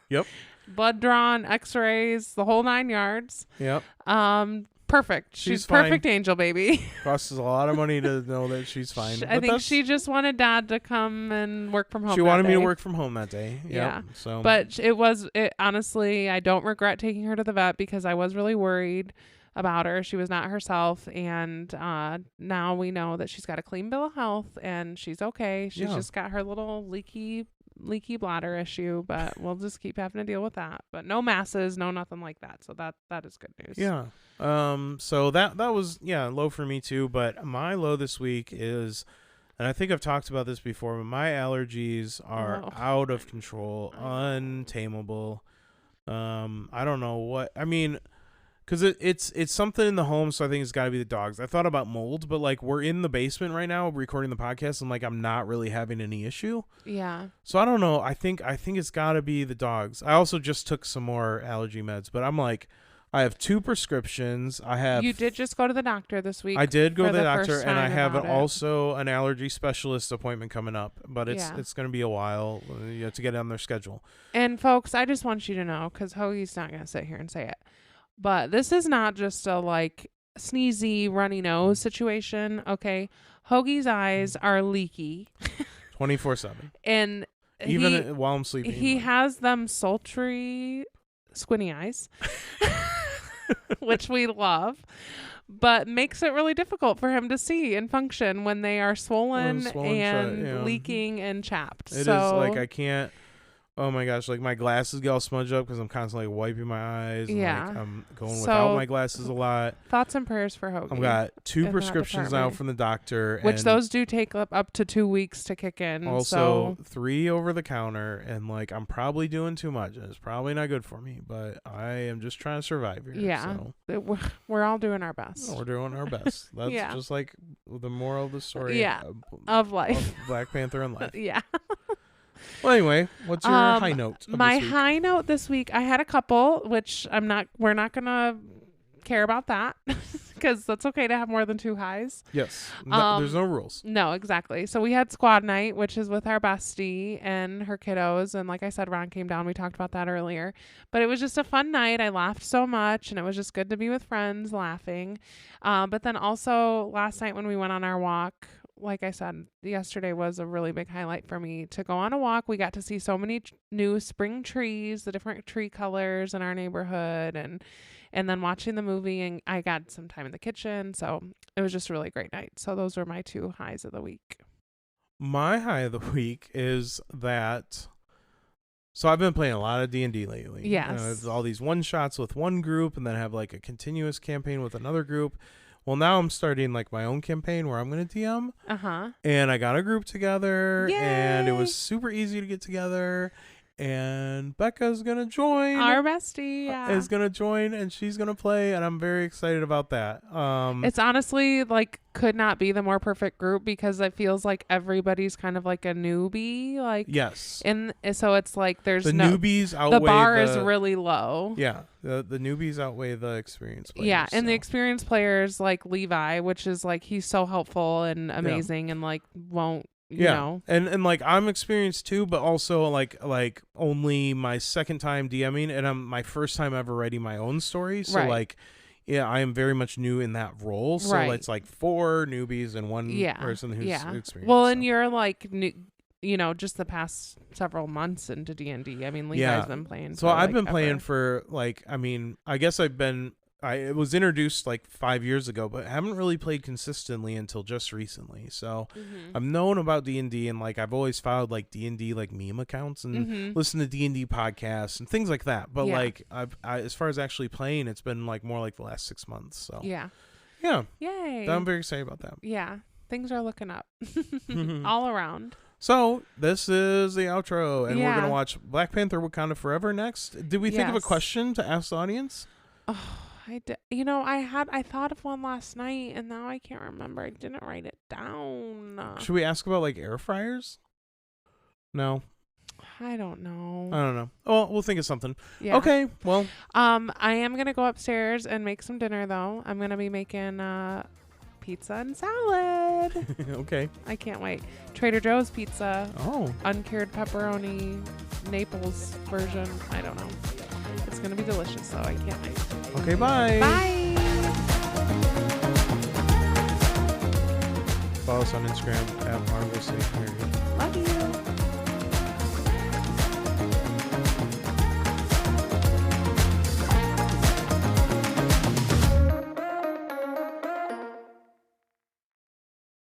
Speaker 2: Yep.
Speaker 1: Blood drawn, x-rays, the whole 9 yards.
Speaker 2: Yep.
Speaker 1: Perfect. She's perfect angel baby.
Speaker 2: Costs us a lot of money to know that she's fine.
Speaker 1: I think she just wanted Dad to come and work from home.
Speaker 2: She wanted me to work from home that day. Yep.
Speaker 1: Yeah.
Speaker 2: So,
Speaker 1: but honestly, I don't regret taking her to the vet because I was really worried about her. She was not herself, and now we know that she's got a clean bill of health and she's okay. She's just got her little leaky bladder issue, but we'll just keep having to deal with that. But no masses, no nothing like that. So that is good news.
Speaker 2: Yeah. So that was low for me too, but my low this week is, and I think I've talked about this before, but my allergies are out of control, untamable. I don't know what I mean. Because it's something in the home, so I think it's got to be the dogs. I thought about mold, but like we're in the basement right now recording the podcast, and like I'm not really having any issue.
Speaker 1: Yeah.
Speaker 2: So I don't know. I think it's got to be the dogs. I also just took some more allergy meds, but I'm like, I have 2 prescriptions.
Speaker 1: You did just go to the doctor this week.
Speaker 2: I did go to the doctor, and I have
Speaker 1: also
Speaker 2: an allergy specialist appointment coming up, but it's going to be a while. You have to get on their schedule.
Speaker 1: And folks, I just want you to know, because Hoagie's not going to sit here and say it, but this is not just a like sneezy, runny nose situation. Okay. Hoagie's eyes are leaky
Speaker 2: 24/7.
Speaker 1: And
Speaker 2: even while I'm sleeping.
Speaker 1: He has them sultry, squinty eyes, which we love, but makes it really difficult for him to see and function when they are swollen and leaking and chapped.
Speaker 2: It is like I can't. Oh my gosh, like my glasses get all smudged up because I'm constantly wiping my eyes. And like I'm going without my glasses a lot.
Speaker 1: Thoughts and prayers for Hoagie.
Speaker 2: I've got 2 prescriptions now from the doctor.
Speaker 1: Which those do take up to 2 weeks to kick in.
Speaker 2: Also 3 over the counter. And like I'm probably doing too much. And it's probably not good for me. But I am just trying to survive here.
Speaker 1: Yeah. So. We're all doing our best.
Speaker 2: We're doing our best. That's just like the moral of the story.
Speaker 1: Yeah. Of life.
Speaker 2: Of Black Panther and life.
Speaker 1: Yeah.
Speaker 2: Well, anyway, what's your high note?
Speaker 1: My high note this week, I had a couple, which we're not going to care about that because that's okay to have more than 2 highs.
Speaker 2: Yes. There's no rules.
Speaker 1: No, exactly. So we had squad night, which is with our bestie and her kiddos. And like I said, Ron came down. We talked about that earlier. But it was just a fun night. I laughed so much, and it was just good to be with friends laughing. But then also last night when we went on our walk, like I said, yesterday was a really big highlight for me to go on a walk. We got to see so many new spring trees, the different tree colors in our neighborhood, and then watching the movie, and I got some time in the kitchen. So it was just a really great night. So those were my 2 highs of the week.
Speaker 2: My high of the week is that, so I've been playing a lot of D&D lately.
Speaker 1: Yes.
Speaker 2: All these one-shots with one group, and then have like a continuous campaign with another group. Well, now I'm starting like my own campaign where I'm going to DM. And I got a group together. Yay! And it was super easy to get together. And Becca's going to join.
Speaker 1: Our bestie,
Speaker 2: is going to join, and she's going to play, and I'm very excited about that.
Speaker 1: It's honestly like could not be the more perfect group because it feels like everybody's kind of like a newbie. Like
Speaker 2: yes.
Speaker 1: And so it's like there's
Speaker 2: the newbies outweigh
Speaker 1: the bar is really low.
Speaker 2: Yeah. The newbies outweigh the experienced players.
Speaker 1: Yeah, and the experienced players like Levi, which is like he's so helpful and amazing and like won't you know.
Speaker 2: And like I'm experienced too, but also like only my second time DMing, and I'm my first time ever writing my own story. So like I am very much new in that role. So it's like 4 newbies and 1 person who's experienced.
Speaker 1: Well, and you're like new, you know, just the past several months into D&D. I mean, Levi's been playing.
Speaker 2: So I've been playing for like, I mean, I guess it was introduced like 5 years ago, but I haven't really played consistently until just recently. So I've known about D&D, and like I've always followed like D&D like meme accounts and listened to D&D podcasts and things like that. But like I as far as actually playing, it's been like more like the last 6 months. So yeah,
Speaker 1: yay!
Speaker 2: I'm very excited about that.
Speaker 1: Yeah, things are looking up all around.
Speaker 2: So this is the outro, and we're gonna watch Black Panther: Wakanda Forever next. Did we think of a question to ask the audience?
Speaker 1: Oh. I thought of one last night, and now I can't remember. I didn't write it down.
Speaker 2: Should we ask about like air fryers? No.
Speaker 1: I don't know.
Speaker 2: I don't know. Oh, we'll think of something.
Speaker 1: Yeah.
Speaker 2: Okay. Well.
Speaker 1: I am gonna go upstairs and make some dinner though. I'm gonna be making pizza and salad.
Speaker 2: Okay.
Speaker 1: I can't wait. Trader Joe's pizza.
Speaker 2: Oh.
Speaker 1: Uncured pepperoni, Naples version. I don't know. It's gonna be delicious though. I can't wait.
Speaker 2: Okay. Bye.
Speaker 1: Bye.
Speaker 2: Follow us on Instagram at Marvelously Married.
Speaker 1: Love you.